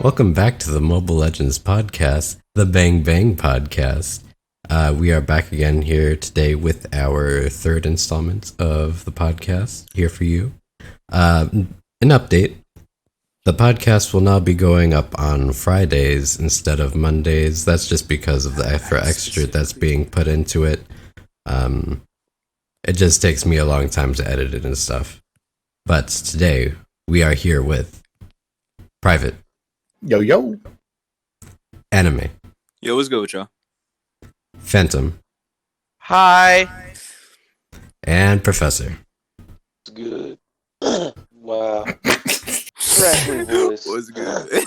Welcome back to the Mobile Legends podcast, the BanG podcast. We are back again here today with our third installment of the podcast here for you. An update. The podcast will now be going up on Fridays instead of Mondays. That's just because of the extra that's being put into it. It just takes me a long time to edit it and stuff. But today, we are here with Private. Yo. Anime. Yo, what's good with y'all? Phantom. Hi. And Professor. It's good. Wow. Crackling voice. What's good?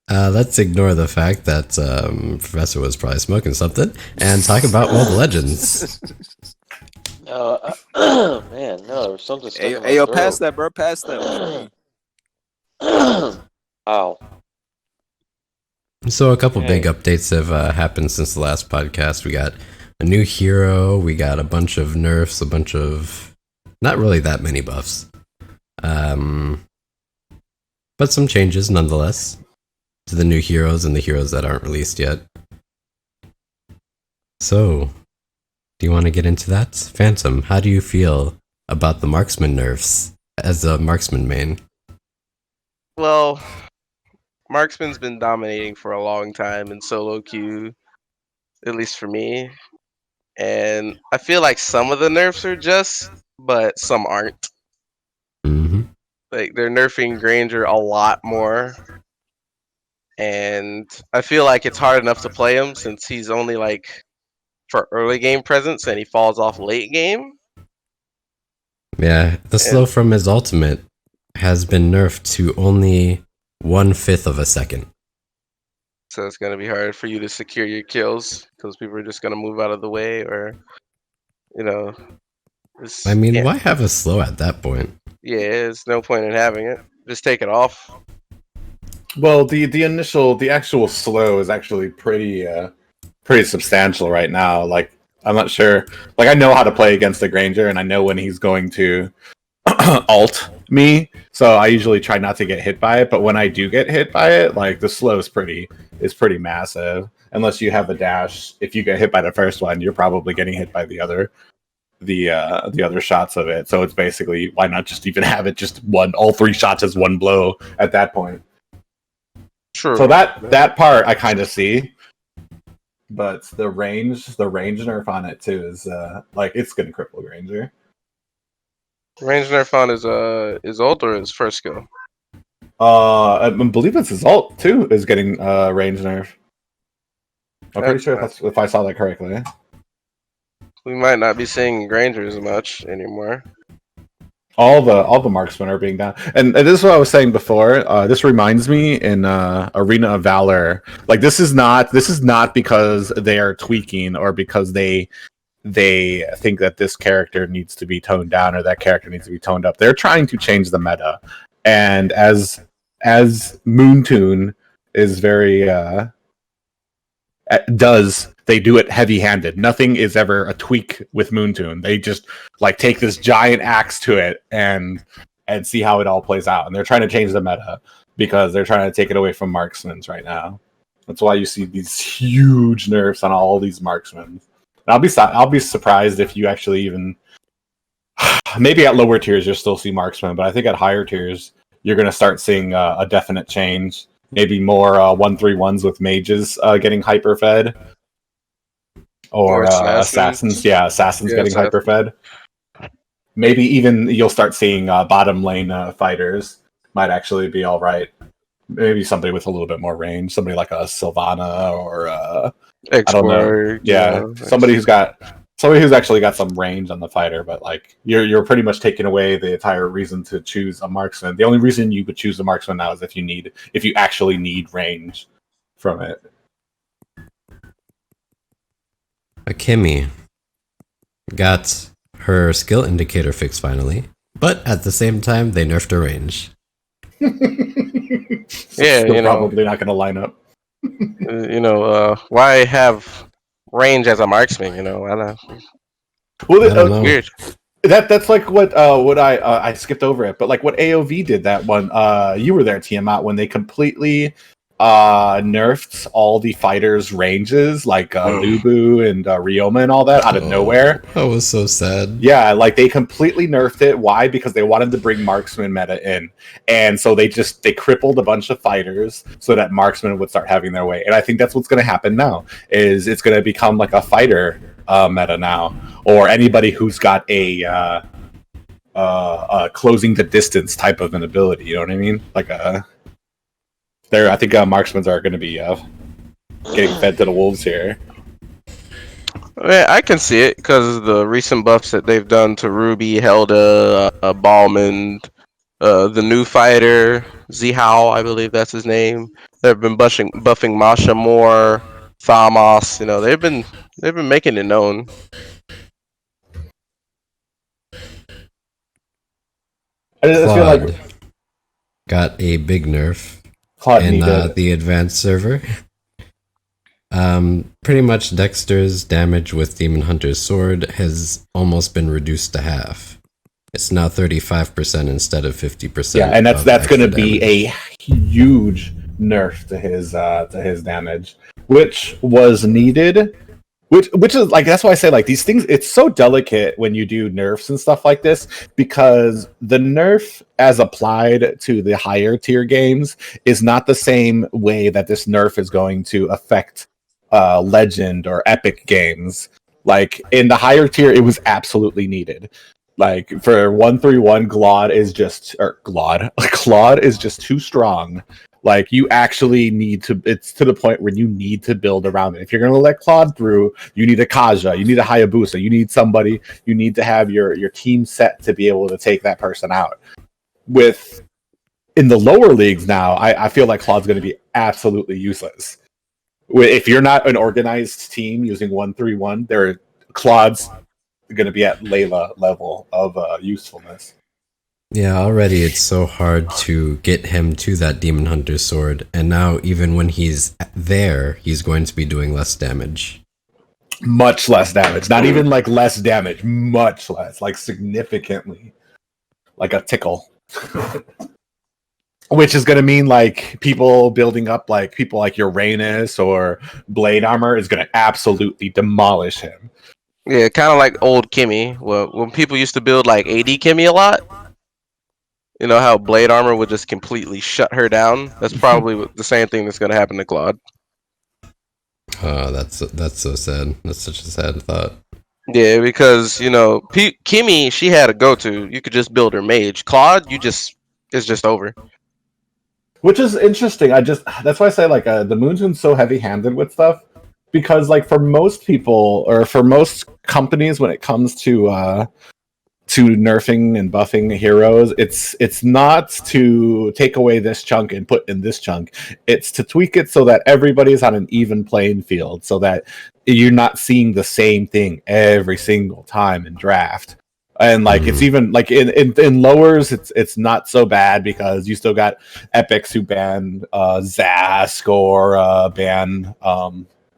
Let's ignore the fact that Professor was probably smoking something and talk about Mobile Legends. Man, no, there was something stuck in my Hey, yo, throat. pass that, bro. Pass that. Ow. So a couple big updates have happened since the last podcast. We got a new hero. We got a bunch of nerfs, a bunch of not really that many buffs, but some changes nonetheless to the new heroes and the heroes that aren't released yet. So, do you want to get into that? Phantom, how do you feel about the marksman nerfs as a marksman main? Well, Marksman's been dominating for a long time in solo queue, at least for me. And I feel like some of the nerfs are just, but some aren't. Mm-hmm. Like, they're nerfing Granger a lot more. And I feel like it's hard enough to play him since he's only like for early game presence and he falls off late game. Yeah, the slow from his ultimate has been nerfed to only 1/5 of a second. So it's going to be hard for you to secure your kills because people are just going to move out of the way or, you know. I mean, why have a slow at that point? Yeah, there's no point in having it. Just take it off. Well, the actual slow is actually pretty substantial right now. Like, I'm not sure. Like, I know how to play against the Granger, and I know when he's going to ult me. So I usually try not to get hit by it. But when I do get hit by it, like the slow is pretty massive. Unless you have a dash, if you get hit by the first one, you're probably getting hit by the other shots of it. So it's basically, why not just even have it just all three shots as one blow at that point. True. So that part I kind of see, but the range nerf on it too is like it's gonna cripple Granger. Range nerf on his ult or his first skill? I believe it's his ult too is getting range nerf. I'm pretty sure if I saw that correctly. We might not be seeing Granger as much anymore. All the marksmen are being down, and this is what I was saying before. This reminds me in Arena of Valor. Like this is not because they are tweaking or because they think that this character needs to be toned down or that character needs to be toned up. They're trying to change the meta, and as Moontoon is very they do it heavy-handed. Nothing is ever a tweak with Moontoon. They just like take this giant axe to it and see how it all plays out. And they're trying to change the meta because they're trying to take it away from marksmen right now. That's why you see these huge nerfs on all these marksmen. I'll be surprised if you actually even maybe at lower tiers you'll still see marksmen, but I think at higher tiers you're going to start seeing a definite change. Maybe more 1-3-1s with mages getting hyper fed. Or assassins. Yeah, assassins getting hyper-fed. Maybe even you'll start seeing bottom lane fighters might actually be all right. Maybe somebody with a little bit more range. Somebody like a Sylvana or I don't know. Yeah, somebody who's actually got some range on the fighter. But like you're pretty much taking away the entire reason to choose a marksman. The only reason you would choose a marksman now is if you actually need range from it. Akemi got her skill indicator fixed finally, but at the same time, they nerfed her range. Still probably not going to line up. Why have range as a marksman? I don't know. Well, I don't know. Weird. That's like what I skipped over it, but like what AOV did that one. You were there, Tiamat, when they completely nerfed all the fighters' ranges, like Lubu and Ryoma and all that out of nowhere. That was so sad. Yeah, like they completely nerfed it. Why? Because they wanted to bring marksman meta in, and so they crippled a bunch of fighters so that marksman would start having their way. And I think that's what's going to happen now. Is it's going to become like a fighter meta now, or anybody who's got a closing the distance type of an ability. You know what I mean? Like I think marksmen are going to be getting fed to the wolves here. Yeah, I can see it because of the recent buffs that they've done to Ruby, Helda, Balmond, the new fighter, Zihao, I believe that's his name. They've been buffing Masha more, Thamos. You know, they've been making it known. I just feel like Claude got a big nerf Claude in needed. the advanced server. Pretty much Dexter's damage with Demon Hunter's sword has almost been reduced to half. It's now 35% instead of 50%. Yeah, and that's going to be a huge nerf to his damage, which was needed. Which is like, that's why I say like these things. It's so delicate when you do nerfs and stuff like this, because the nerf as applied to the higher tier games is not the same way that this nerf is going to affect legend or epic games. Like in the higher tier, it was absolutely needed. Like for 131, Claude is just too strong. Like you actually need to. It's to the point where you need to build around it. If you're going to let Claude through, you need a Kaja, you need a Hayabusa, you need somebody. You need to have your team set to be able to take that person out. With in the lower leagues now, I feel like Claude's going to be absolutely useless. If you're not an organized team using 131, Claude's going to be at Layla level of usefulness. Yeah, already it's so hard to get him to that Demon Hunter sword, and now even when he's there, he's going to be doing less damage. Much less damage. Not even like less damage. Much less. Like significantly. Like a tickle. Which is going to mean like people building up, like people like Uranus or Blade Armor is going to absolutely demolish him. Yeah, kind of like old Kimmy. Well, when people used to build like AD Kimmy a lot, you know how Blade Armor would just completely shut her down? That's probably the same thing that's going to happen to Claude. Oh, that's so sad. That's such a sad thought. Yeah, because, you know, Kimmy, she had a go-to. You could just build her mage. Claude, it's just over. Which is interesting. That's why I say like the Moontoon's so heavy-handed with stuff, because like for most people or for most companies when it comes to nerfing and buffing heroes, it's not to take away this chunk and put in this chunk. It's to tweak it so that everybody's on an even playing field, so that you're not seeing the same thing every single time in draft. And like it's even like in lowers, it's not so bad because you still got epics who ban Zask or ban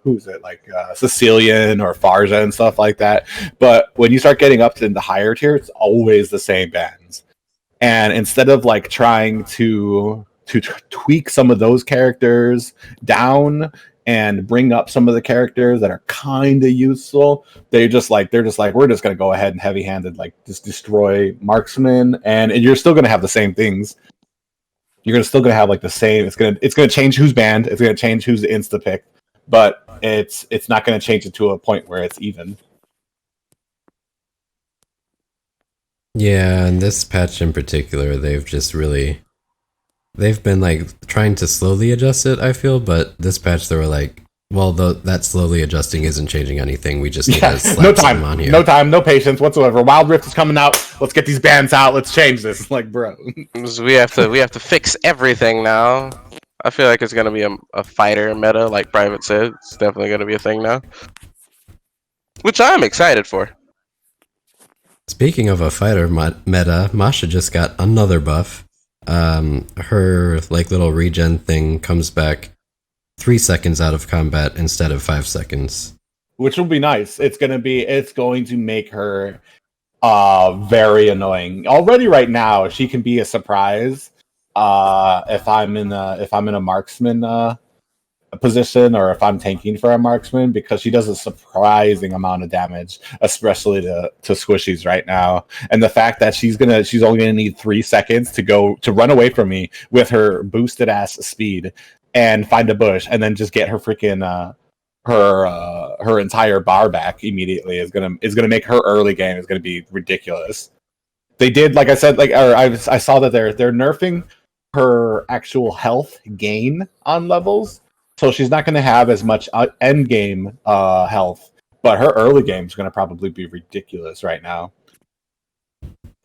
who's it, like Sicilian or Farja and stuff like that. But when you start getting up to the higher tier, it's always the same bans. And instead of like trying to tweak some of those characters down and bring up some of the characters that are kind of useful, they're just like we're just gonna go ahead and heavy-handed like just destroy marksmen, and you're still gonna have the same things. You're still gonna have like the same. It's gonna change who's banned. It's gonna change who's the insta pick, but it's not gonna change it to a point where it's even. Yeah, and this patch in particular, they've been like trying to slowly adjust it, I feel, but this patch they were like, well, that slowly adjusting isn't changing anything. We just need to slap no something time, on here. no time, no patience whatsoever. Wild Rift is coming out. Let's get these bans out. Let's change this. It's like, bro, We have to fix everything now. I feel like it's gonna be a fighter meta, like Private said. It's definitely gonna be a thing now, which I'm excited for. Speaking of a fighter meta, Masha just got another buff. Her like little regen thing comes back 3 seconds out of combat instead of 5 seconds. which will be nice. It's going to make her very annoying. Already right now, she can be a surprise. If I'm in a marksman position, or if I'm tanking for a marksman, because she does a surprising amount of damage, especially to squishies right now. And the fact that she's only gonna need 3 seconds to run away from me with her boosted ass speed and find a bush, and then just get her freaking her entire bar back immediately is gonna make her early game is gonna be ridiculous. They did, like I said, I saw that they're nerfing her actual health gain on levels. So she's not going to have as much end game health, but her early game is going to probably be ridiculous right now.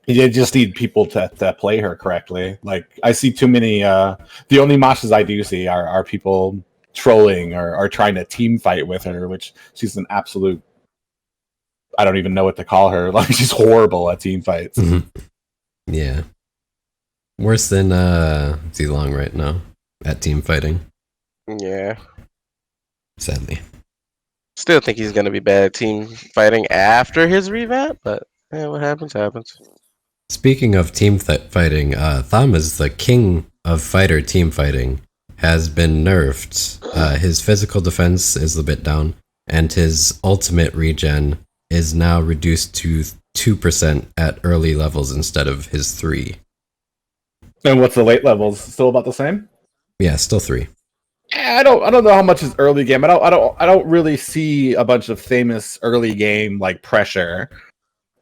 You just need people to play her correctly. Like, I see too many. The only matches I do see are people trolling or trying to team fight with her, which she's an absolute. I don't even know what to call her. Like, she's horrible at team fights. Mm-hmm. Yeah, worse than Z-Long right now at team fighting. Yeah. Sadly. Still think he's gonna be bad at team fighting after his revamp, but what happens, happens. Speaking of team fighting, Tham is the king of fighter team fighting, has been nerfed. His physical defense is a bit down, and his ultimate regen is now reduced to 2% at early levels instead of his 3. And what's the late levels? Still about the same? Yeah, still 3. I don't know how much is early game. I don't really see a bunch of famous early game like pressure.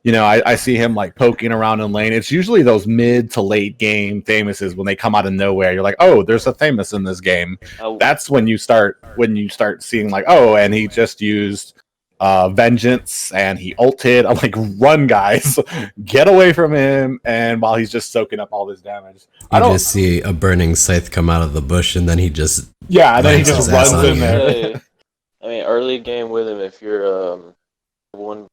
You know, I see him like poking around in lane. It's usually those mid to late game famouses when they come out of nowhere. You're like, oh, there's a famous in this game. That's when you start seeing like, oh, and he just used vengeance and he ulted. I'm like, run, guys, get away from him. And while he's just soaking up all this damage, I just see a burning scythe come out of the bush, and then he just and then he just runs in there. Hey, I mean, early game with him. If you're one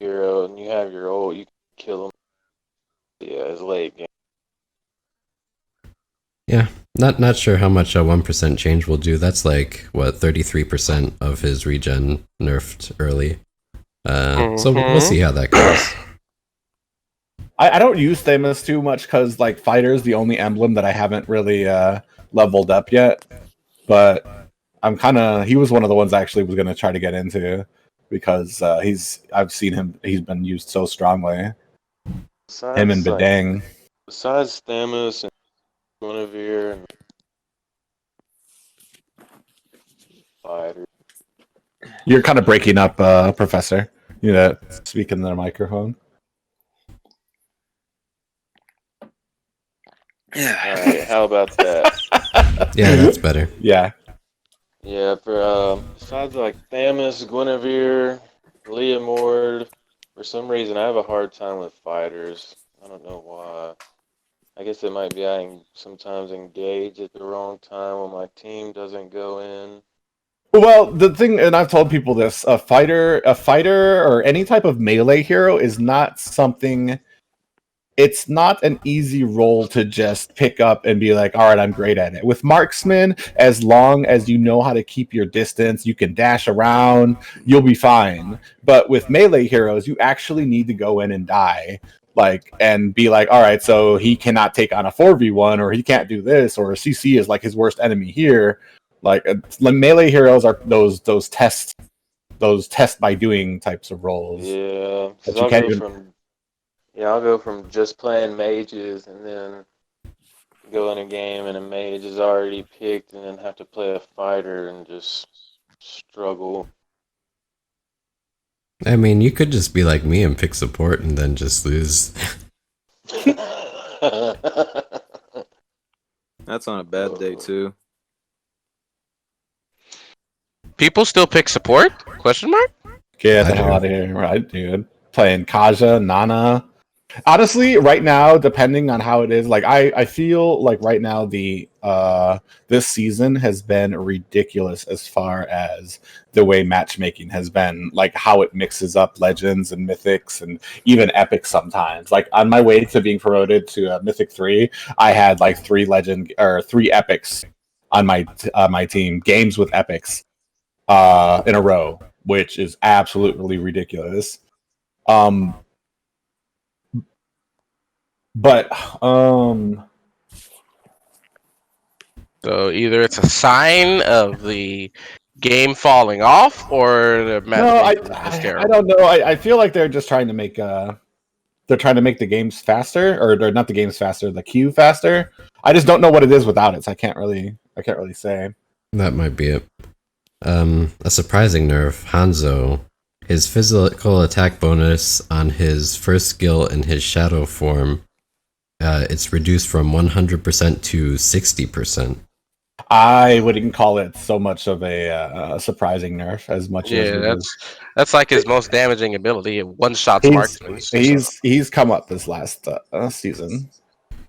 hero and you have your ult, you can kill him. Yeah, it's late game. Yeah, not sure how much a 1% change will do. That's like, what, 33% of his regen nerfed early. So we'll see how that goes. I don't use Thamus too much because like fighter's the only emblem that I haven't really leveled up yet. But he was one of the ones I actually was gonna try to get into because I've seen him, he's been used so strongly. Him and BanG. Besides Thamus and Guinevere and fighter. You're kind of breaking up, Professor. You know, speak in the microphone. Alright, how about that? Yeah, that's better. Yeah. Yeah, for besides like Thamus, Guinevere, Leomord, for some reason I have a hard time with fighters. I don't know why. I guess it might be I sometimes engage at the wrong time when my team doesn't go in. Well, the thing, and I've told people this, a fighter or any type of melee hero is not something. It's not an easy role to just pick up and be like, all right, I'm great at it. With marksman, as long as you know how to keep your distance, you can dash around, you'll be fine. But with melee heroes, you actually need to go in and die. Like, and be like, all right, so he cannot take on a 4v1, or he can't do this, or CC is like his worst enemy here. Like, melee heroes are those test by doing types of roles. Yeah, That so you can't even... I'll go from just playing mages and then go in a game and a mage is already picked and then have to play a fighter and just struggle. I mean, you could just be like me and pick support and then just lose. That's on a bad day too. People still pick support? Question mark? Get the hell out of here, right, dude? Playing Kaja, Nana. Honestly, right now, depending on how it is, like I feel like right now this season has been ridiculous as far as the way matchmaking has been, like how it mixes up legends and mythics and even epics sometimes. Like on my way to being promoted to Mythic 3, I had like 3 epics on my team, games with epics in a row, which is absolutely ridiculous. But So either it's a sign of the game falling off, or the no, matchmaking is I terrible. don't know. I feel like they're just trying to make they're trying to make the games faster, or they're not the games faster, the queue faster. I just don't know what it is without it, so I can't really say. That might be it. A surprising nerf, Hanzo. His physical attack bonus on his first skill in his shadow form, it's reduced from 100% to 60%. I wouldn't call it so much of a surprising nerf as much as Yeah, that's like his most damaging ability. One shots marksman. he's come up this last season,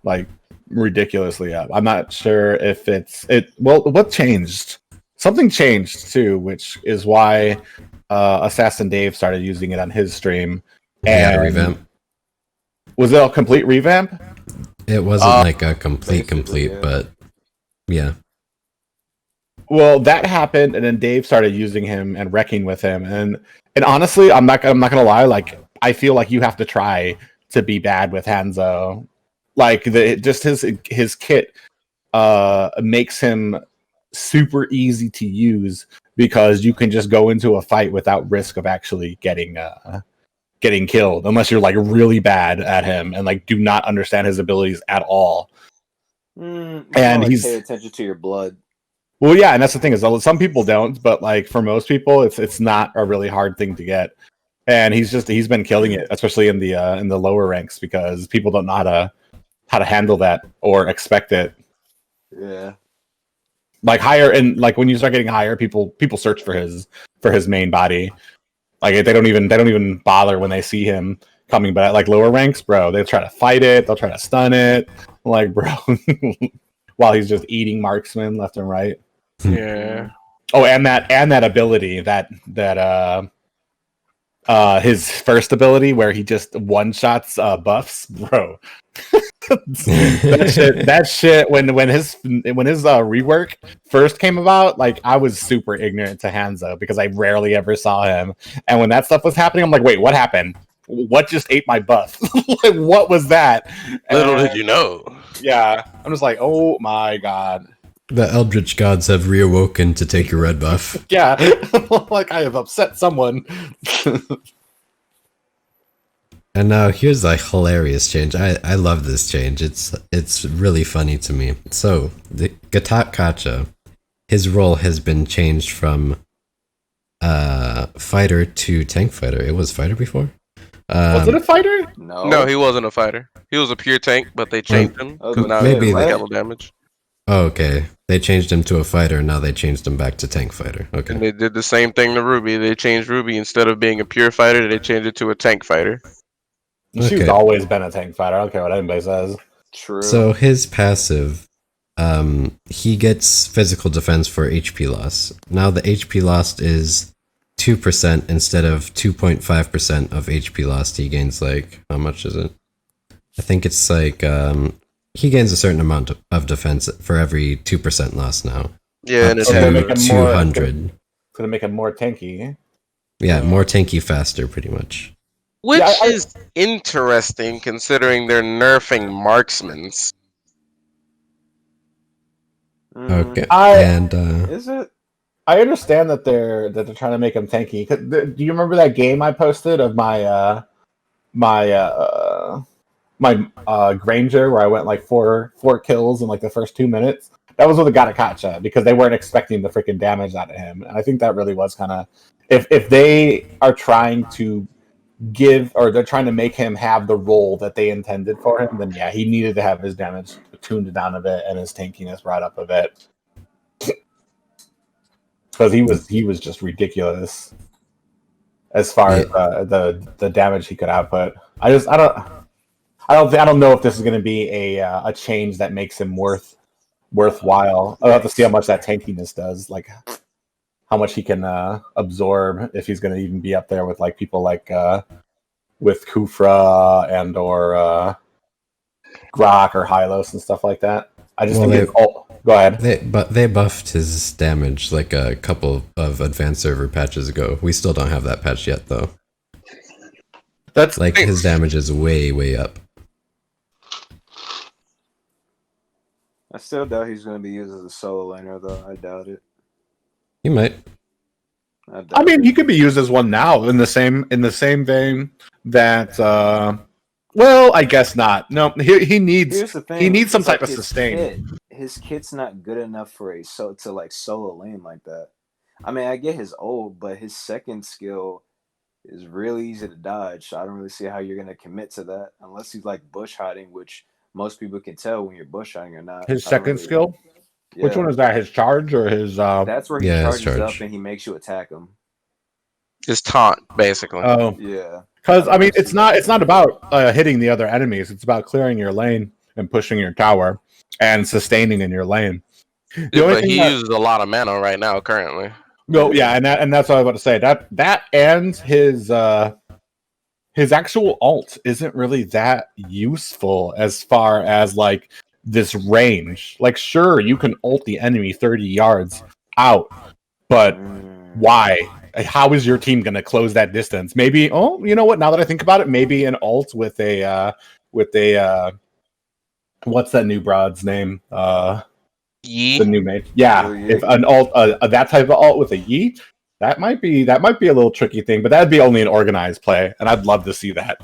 like ridiculously up. I'm not sure if it's it. Well, what changed? Something changed too, which is why Assassin Dave started using it on his stream. He had a And revamp. was it a complete revamp? It wasn't like a complete, yeah. but yeah. Well, that happened, and then Dave started using him and wrecking with him, and honestly, I'm not gonna lie. Like, I feel like you have to try to be bad with Hanzo. Like just his kit makes him super easy to use because you can just go into a fight without risk of actually getting killed, unless you're like really bad at him and like do not understand his abilities at all. And he's pay attention to your blood. Well, yeah, and that's the thing is some people don't, but like for most people, it's not a really hard thing to get, and he's been killing it, especially in the lower ranks because people don't know how to handle that or expect it. Yeah. Like higher, and like when you start getting higher, people search for his main body. Like they don't even bother when they see him coming. But at like lower ranks, bro, they try to fight it. They'll try to stun it. Like, bro, while he's just eating marksmen left and right. Yeah. Oh, and that ability that his first ability where he just one shots buffs, bro. that shit when his rework first came about, like I was super ignorant to Hanzo because I rarely ever saw him, and when that stuff was happening, I'm like, wait, what happened? What just ate my buff? Like, what was that? Little did you know. Yeah, I'm just like, oh my god. The Eldritch gods have reawoken to take your red buff. Yeah, like I have upset someone. And now here's a hilarious change. I love this change. It's really funny to me. So the Gatak Kacha, his role has been changed from fighter to tank fighter. It was fighter before. Was it a fighter? No, he wasn't a fighter. He was a pure tank, but they changed him. Oh, So now maybe he has they- double damage. Oh, okay. They changed him to a fighter. Now they changed him back to tank fighter. Okay. And they did the same thing to Ruby. They changed Ruby instead of being a pure fighter, they changed it to a tank fighter. She's Okay. always been a tank fighter. I don't care what anybody says. True. So his passive, he gets physical defense for HP loss. Now the HP lost is 2% instead of 2.5% of HP lost. He gains like, how much is it? I think it's like, he gains a certain amount of defense for every 2% loss now. Yeah, and Up it's Okay, to make him more- 200. It's gonna make him more tanky. Yeah, more tanky faster, pretty much. which Yeah, is interesting considering they're nerfing marksmans. Okay. I- And, Is it? I understand that they're trying to make him tanky. Do you remember that game I posted of my Granger where I went like four kills in like the first 2 minutes? That was with a Gatakacha because they weren't expecting the freaking damage out of him, and I think that really was kind of if they are trying to give or they're trying to make him have the role that they intended for him, then yeah, he needed to have his damage tuned down a bit and his tankiness brought up a bit. Because he was just ridiculous as far as the damage he could output. I don't know if this is going to be a change that makes him worthwhile. I'll have to see how much that tankiness does, like how much he can absorb if he's going to even be up there with like people like with Kufra and or Grok or Hylos and stuff like that. I just think go ahead. they buffed his damage like a couple of advanced server patches ago. We still don't have that patch yet, though. That's Like his damage is way up. I still doubt he's going to be used as a solo laner, though. I doubt it. He might. I mean, he could be used as one now in the same vein that. Well, I guess not. No, he needs. Here's the thing. He needs some It's type like of sustain. His kit's not good enough for to like solo lane like that. I mean, I get his ult, but his second skill is really easy to dodge. So I don't really see how you're gonna commit to that unless he's like bush hiding, which most people can tell when you're bush hiding or not. His second skill. Yeah. Which one is that? His charge or his? That's where he charges up and he makes you attack him. His taunt, basically. Oh, yeah. Because I mean, it's not about hitting the other enemies. It's about clearing your lane and pushing your tower and sustaining in your lane. But he uses a lot of mana right now, currently. No, yeah, and that's what I was about to say. That and his actual ult isn't really that useful as far as like this range. Like, sure, you can ult the enemy 30 yards out, but why? How is your team going to close that distance? Maybe, oh, you know what? Now that I think about it, maybe an ult with a what's that new broad's name? Yi? The new mate. Yeah, if an ult, that type of ult with a Yi, that might be a little tricky thing, but that'd be only an organized play, and I'd love to see that.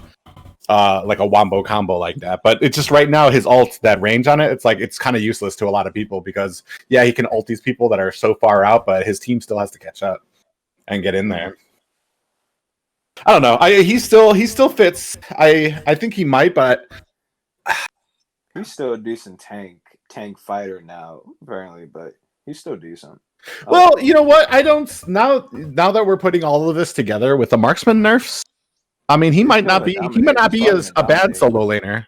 Like a wombo combo like that. But it's just right now his ult, that range on it, it's kind of useless to a lot of people because yeah, he can ult these people that are so far out, but his team still has to catch up and get in there. I don't know. He still fits. I think he might, but he's still a decent tank fighter now, apparently, but he's still decent. Well, you know what? I don't now that we're putting all of this together with the marksman nerfs. I mean, he might not be as a bad solo laner.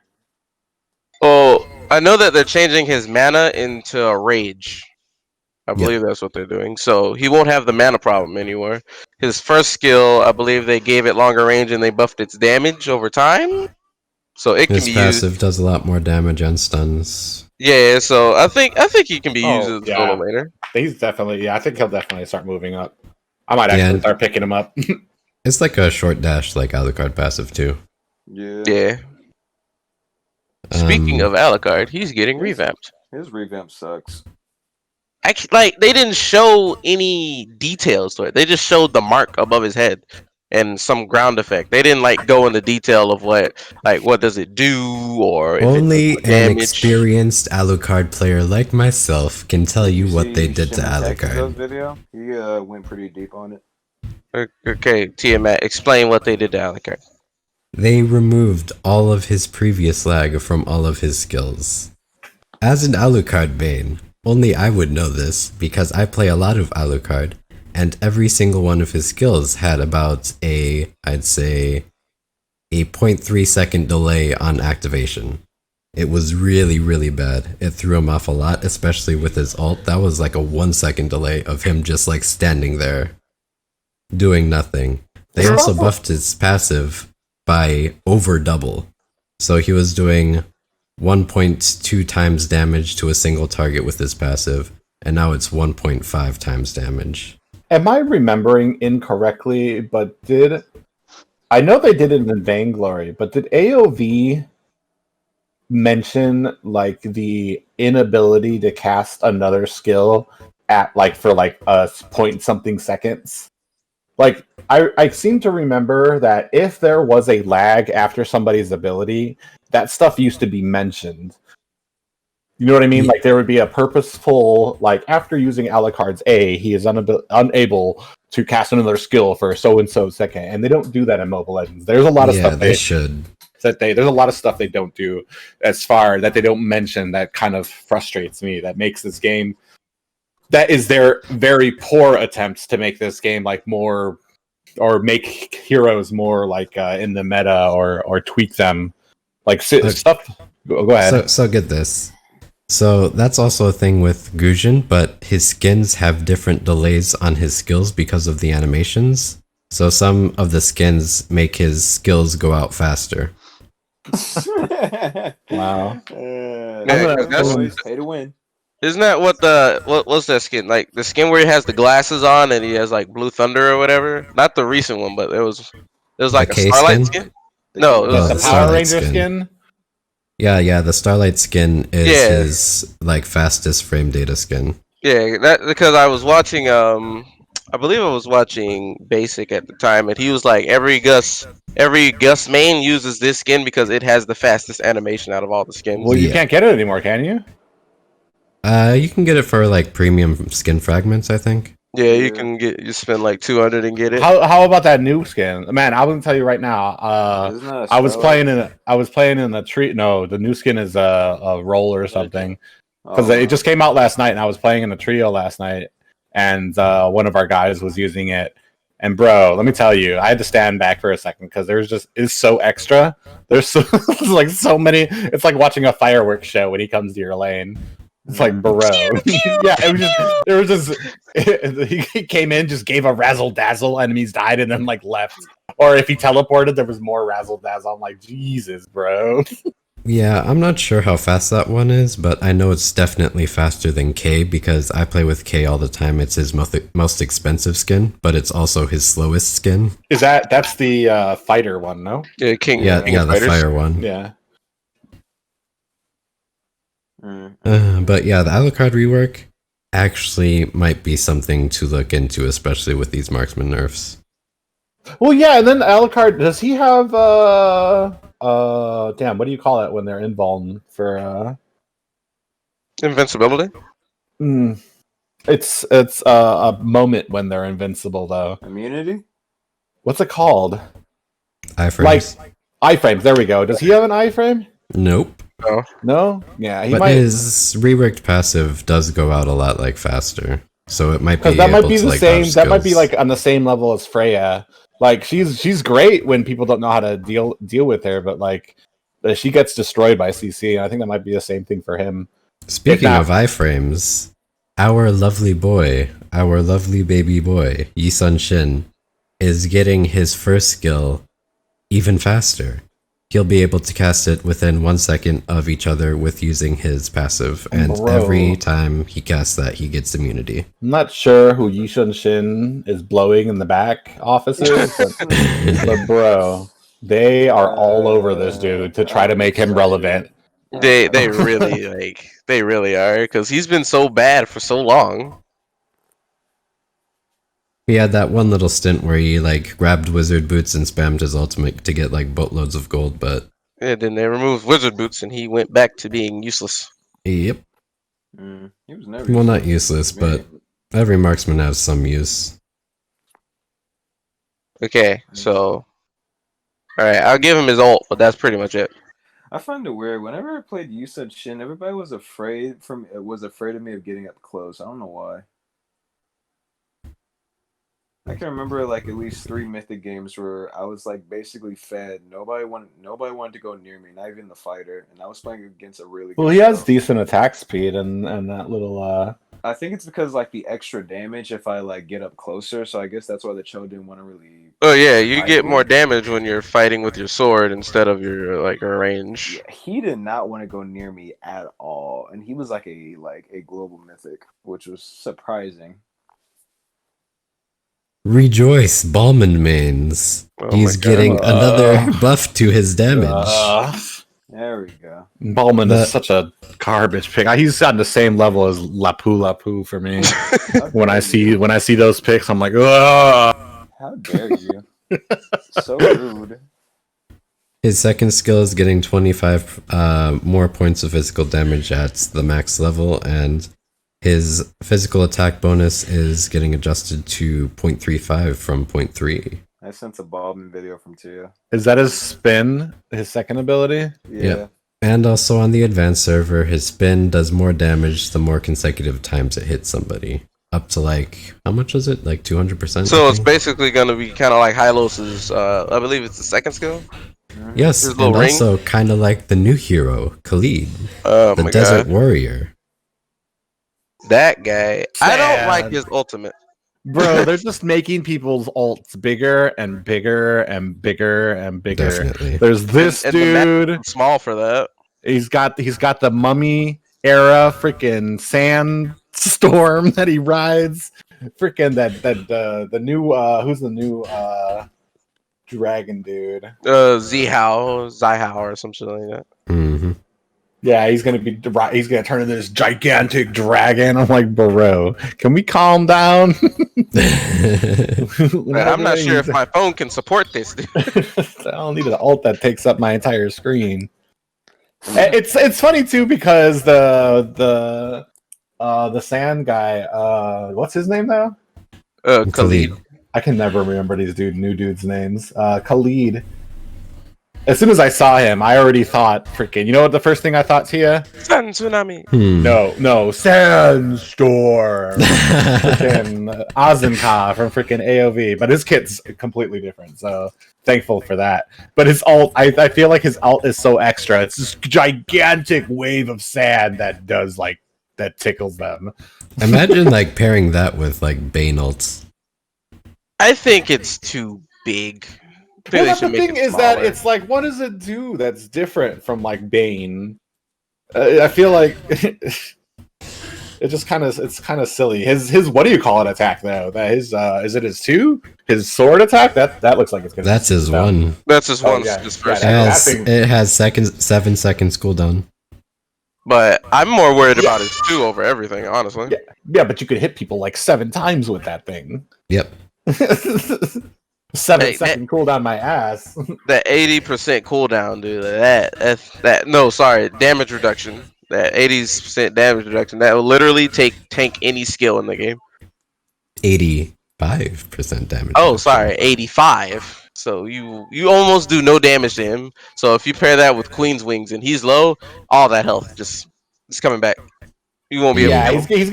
Well, I know that they're changing his mana into a rage. I believe that's what they're doing. So he won't have the mana problem anymore. His first skill, I believe they gave it longer range and they buffed its damage over time. So it can be used. His passive does a lot more damage and stuns. Yeah, so I think he can be used as a solo laner. He's definitely, I think he'll definitely start moving up. I might actually start picking him up. It's like a short dash, like Alucard passive too. Yeah. Speaking of Alucard, he's getting revamped. His revamp sucks. Actually, like they didn't show any details to it. They just showed the mark above his head and some ground effect. They didn't like go into detail of what does it do or if only it an experienced Alucard player like myself can tell you what they did to Alucard. Video? He went pretty deep on it. Okay, Tiamat, explain what they did to Alucard. They removed all of his previous lag from all of his skills. As an Alucard main, only I would know this because I play a lot of Alucard, and every single one of his skills had about I'd say, a 0.3 second delay on activation. It was really, really bad. It threw him off a lot, especially with his ult. That was like a 1 second delay of him just like standing there, doing nothing. They also buffed his passive by over double. So he was doing 1.2 times damage to a single target with his passive, and now it's 1.5 times damage. Am I remembering incorrectly, but I know they did it in Vainglory, but did AOV mention like the inability to cast another skill at for a point something seconds? Like, I seem to remember that if there was a lag after somebody's ability, that stuff used to be mentioned. You know what I mean? Like, there would be a purposeful, like, after using Alucard's A, he is unable to cast another skill for so-and-so second. And they don't do that in Mobile Legends. There's a lot of stuff they should. There's a lot of stuff they don't do that they don't mention that kind of frustrates me, that makes this game... That is their very poor attempts to make this game like more, or make heroes more like in the meta, or tweak them, like stuff. Go ahead. So get this. So that's also a thing with Gujin, but his skins have different delays on his skills because of the animations. So some of the skins make his skills go out faster. Wow. Pay to win. Isn't that what's that skin? Like the skin where he has the glasses on and he has like Blue Thunder or whatever? Not the recent one, but it was like a Starlight skin? No, it was the Power Ranger skin. Yeah. The Starlight skin is Yeah. his like fastest frame data skin. Yeah, that because I was watching I believe I was watching Basic at the time, and he was like every Gus main uses this skin because it has the fastest animation out of all the skins. Well, you Yeah. can't get it anymore, can you? You can get it for like premium skin fragments, I think. Yeah, you Yeah. can you spend like 200 and get it. How about that new skin? Man, I'm gonna tell you right now. Isn't that a I was Starlight? playing in the tree. No, the new skin is a roll or something. Because Oh, it just came out last night, and I was playing in a trio last night, and one of our guys was using it. And bro, let me tell you, I had to stand back for a second because it's so extra. There's so, like so many. It's like watching a fireworks show when he comes to your lane. It's like, bro, yeah. It was just he came in, just gave a razzle dazzle, enemies died, and then like left. Or if he teleported, there was more razzle dazzle. I'm like, Jesus, bro. Yeah, I'm not sure how fast that one is, but I know it's definitely faster than K because I play with K all the time. It's his most expensive skin, but it's also his slowest skin. That's the fighter one, no? Yeah, King. Yeah, King of the Fighters. fire one. Yeah. But yeah, the Alucard rework actually might be something to look into, especially with these marksman nerfs. Well, yeah, and then Alucard, does he have damn, what do you call it when they're invuln for Invincibility. It's a moment when they're invincible though. immunity. What's it called? Iframes. Like iframes, there we go. Does he have an iframe? Nope. No? Yeah, he But might, his reworked passive does go out a lot like faster. So it might be because that might able be to, the like, same. dodge That might be skills. like on the same level as Freya. Like she's great when people don't know how to deal with her, but like she gets destroyed by CC, and I think that might be the same thing for him. Speaking not- of iframes, our lovely baby boy, Yi-Sun Shin, is getting his first skill even faster. He'll be able to cast it within 1 second of each other with using his passive, and Bro. every time he casts that, he gets immunity. I'm not sure who Yishun Shin is blowing in the back offices, but bro, they are all over this dude to try to make him relevant. They really are because he's been so bad for so long. He had that one little stint where he like grabbed wizard boots and spammed his ultimate to get like boatloads of gold, but Yeah, then they removed Wizard Boots and he went back to being useless. yep. He was never. Well, not useless, but every marksman has some use. Okay, so alright, I'll give him his ult, but that's pretty much it. I find it weird. Whenever I played You Said Shin, everybody was afraid of me of getting up close. I don't know why. I can remember like at least 3 mythic games where I was like basically fed. Nobody wanted to go near me, not even the fighter, and I was playing against a really good Well, he has hero. decent attack speed and that little. I think it's because like the extra damage if I like get up closer. So I guess that's why the Cho didn't want to really. Oh yeah, you fight get me. more damage when you're fighting with your sword instead of your like your range. Yeah, he did not want to go near me at all, and he was like a global mythic, which was surprising. Rejoice, Ballman mains. Oh He's my God. getting another buff to his damage. There we go. Ballman That- is such a garbage pick. He's on the same level as Lapu for me. when I see those picks, I'm like, ugh. How dare you? So rude. His second skill is getting 25 more points of physical damage at the max level, and his physical attack bonus is getting adjusted to 0.35 from 0.3. I sent a Baldwin video from Tia. Is that his spin? His second ability? Yeah. And also on the advanced server, his spin does more damage the more consecutive times it hits somebody. Up to like, how much is it? Like 200%? So it's basically gonna be kind of like Hylos's. I believe it's the second skill. Yes, His and little ring? also kind of like the new hero, Khalid, Oh the my Desert God, Warrior. that guy! I don't like Sad. his ultimate. Bro, they're just making people's ults bigger and bigger and bigger and bigger. Definitely. There's this And the map dude. is small for that. He's got the mummy era freaking sandstorm that he rides. Freaking the new who's the new dragon dude? Zihao or some shit like that. Mm-hmm. Yeah, he's gonna turn into this gigantic dragon. I'm like, bro, can we calm down? I'm not sure if my phone can support this. I don't need an alt that takes up my entire screen. It's funny too because the sand guy, what's his name now? Khalid. I can never remember these new dudes' names. Khalid. As soon as I saw him, I already thought freaking. You know what the first thing I thought, Tia? Sun tsunami. No, Sandstorm. Freaking Azenka from freaking AOV, but his kit's completely different. So thankful for that. But his alt, I feel like his alt is so extra. It's this gigantic wave of sand that tickles them. Imagine like pairing that with like Bane ults. I think it's too big. Well, the thing is that it's like, what does it do that's different from like Bane? I feel like it's kind of silly. His what do you call it attack though? That his is it his 2? His sword attack? That looks like it's gonna. That's his 1. That's his 1. Yeah. His first. It has 7 seconds cooldown. But I'm more worried about his 2 over everything, honestly. Yeah, but you could hit people like 7 times with that thing. Yep. 7-second cooldown my ass. That 80% cooldown, dude. Damage reduction. That 80% damage reduction. That will literally tank any skill in the game. 85% damage. Oh, sorry, 85. So you almost do no damage to him. So if you pair that with Queen's Wings and he's low, all that health just coming back. You won't be able to. Yeah, he's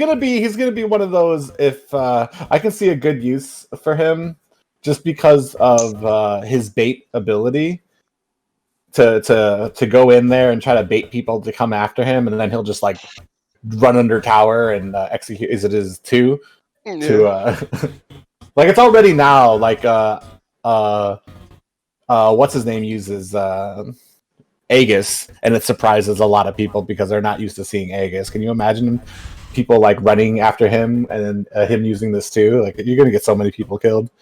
gonna be one of those. If I can see a good use for him. Just because of his bait ability to go in there and try to bait people to come after him, and then he'll just like run under tower and execute. Is it his 2? Yeah. To like it's already now like what's his name uses Aegis, and it surprises a lot of people because they're not used to seeing Aegis. Can you imagine people like running after him and him using this too? Like you're gonna get so many people killed.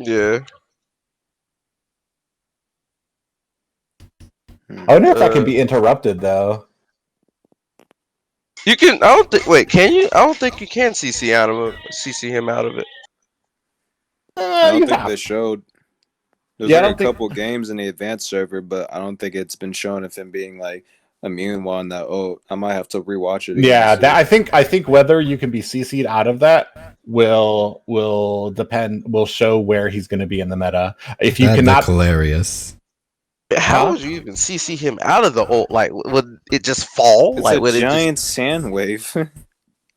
Yeah. I wonder if that can be interrupted though. You can. I don't think. Wait, can you? I don't think you can CC him out of it. I don't think they showed. There's Yeah, like a couple games in the advanced server, but I don't think it's been shown of him being like immune while on that. Oh, I might have to rewatch it. Yeah, that I think whether you can be CC'd out of that will depend. Will show where he's going to be in the meta. If you cannot, hilarious. How would you even CC him out of the ult? Like, would it just fall? It's like, a giant sand wave.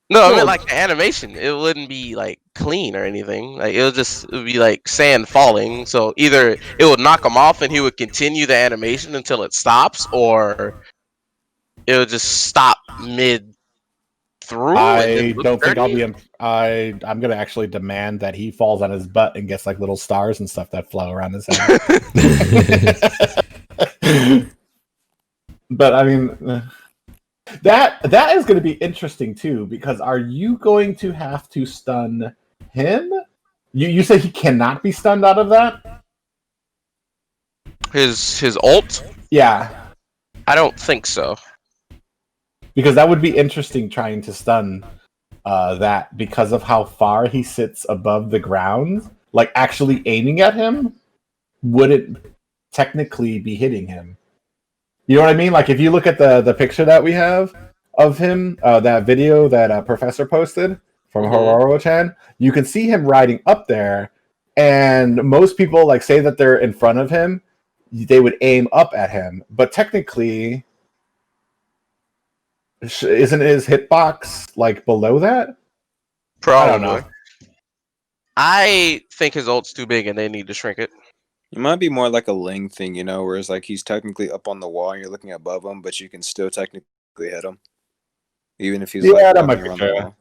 No, I mean like the animation. It wouldn't be like clean or anything. Like it would be like sand falling. So either it would knock him off and he would continue the animation until it stops, or it would just stop mid through. I don't think I'll be. I'm gonna actually demand that he falls on his butt and gets like little stars and stuff that flow around his head. But I mean, that is going to be interesting too, because are you going to have to stun him? You say he cannot be stunned out of that? His ult? Yeah. I don't think so. Because that would be interesting trying to stun that because of how far he sits above the ground. Like actually aiming at him wouldn't technically be hitting him. You know what I mean? Like if you look at the picture that we have of him, that video that Professor posted from Hororo-chan, you can see him riding up there, and most people like say that they're in front of him, they would aim up at him, but technically, isn't his hitbox like below that? Probably. I don't know. I think his ult's too big and they need to shrink it. It might be more like a Ling thing, you know, where it's like he's technically up on the wall and you're looking above him, but you can still technically hit him, even if he's like that might be fair.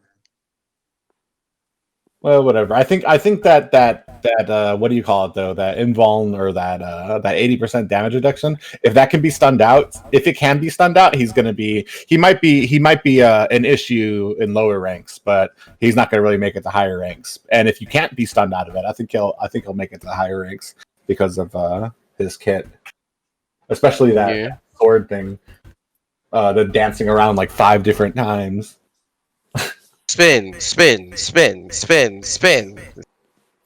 Well, whatever. I think that what do you call it though? That invuln or that 80% damage reduction. If that can be stunned out, he might be an issue in lower ranks, but he's not going to really make it to higher ranks. And if you can't be stunned out of it, I think he'll make it to the higher ranks because of his kit, especially that sword thing. the dancing around like 5 different times. Spin, spin, spin, spin, spin.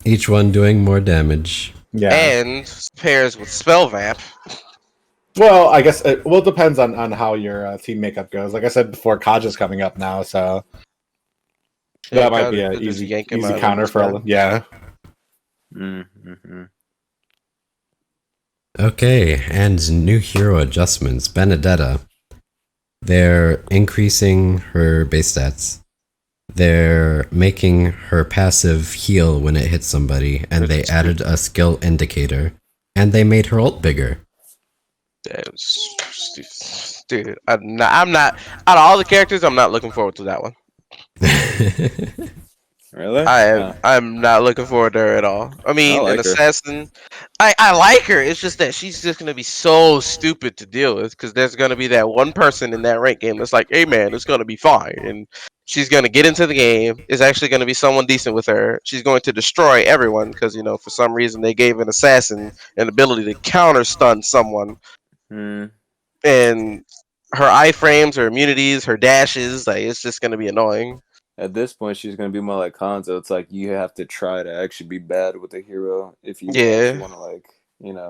Each one doing more damage. Yeah. And pairs with spell vamp. Well, I guess it depends on how your team makeup goes. Like I said before, Kaja's coming up now, so that might be an easy counter for all. Yeah. Mm-hmm. Okay, and new hero adjustments. Benedetta. They're increasing her base stats. They're making her passive heal when it hits somebody, and they added a skill indicator. And they made her ult bigger. Dude, I'm not. Out of all the characters, I'm not looking forward to that one. Really? I'm not looking forward to her at all. I mean, like an her. assassin. I like her. It's just that she's just gonna be so stupid to deal with because there's gonna be that one person in that rank game that's like, "Hey man, it's gonna be fine," and she's gonna get into the game. It's actually gonna be someone decent with her. She's going to destroy everyone because for some reason they gave an assassin an ability to counter stun someone, Mm. and her iframes, her immunities, her dashes, like it's just gonna be annoying. At this point, she's gonna be more like Hanzo. It's like you have to try to actually be bad with a hero if you actually want to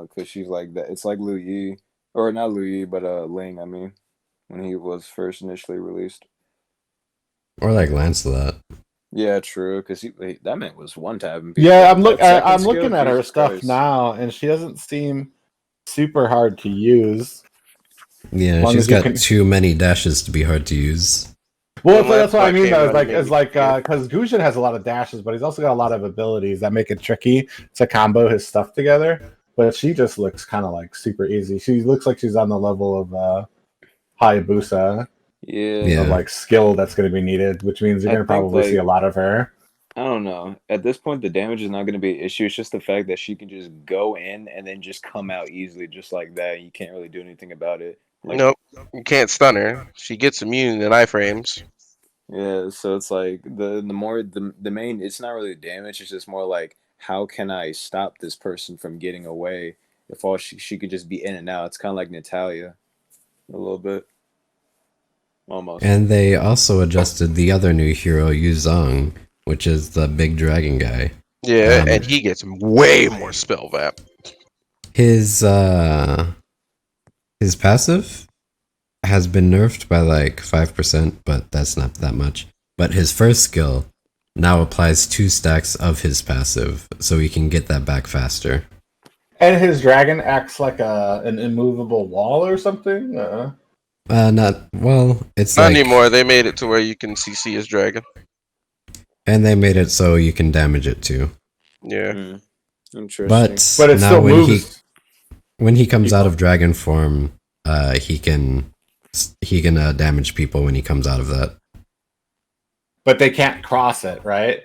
because she's like that. It's like Liu Yi, or not Liu Yi, but Ling. I mean, when he was first initially released. Or like Lancelot. Yeah, true. Because that man was one tapping. Yeah, I'm looking at her stuff now, and she doesn't seem super hard to use. Yeah, she's got too many dashes to be hard to use. Well, that's what I mean. Though, because Gushin has a lot of dashes, but he's also got a lot of abilities that make it tricky to combo his stuff together. But she just looks kind of like super easy. She looks like she's on the level of Hayabusa. Yeah. Of like skill that's going to be needed, which means you're going to probably see a lot of her. I don't know. At this point, the damage is not going to be an issue. It's just the fact that she can just go in and then just come out easily, just like that. You can't really do anything about it. Like, nope, you can't stun her. She gets immune in iframes. Yeah, so it's like the main. It's not really damage. It's just more like how can I stop this person from getting away if all she could just be in and out. It's kind of like Natalia, a little bit. Almost. And they also adjusted the other new hero, Yuzong, which is the big dragon guy. Yeah, and he gets way more spell vamp. His passive has been nerfed by like 5%, but that's not that much. But his first skill now applies 2 stacks of his passive, so he can get that back faster. And his dragon acts like an immovable wall or something? It's not anymore. They made it to where you can CC his dragon. And they made it so you can damage it too. Yeah. Interesting. But it now still moves. When he comes out of dragon form, he can damage people when he comes out of that. But they can't cross it, right?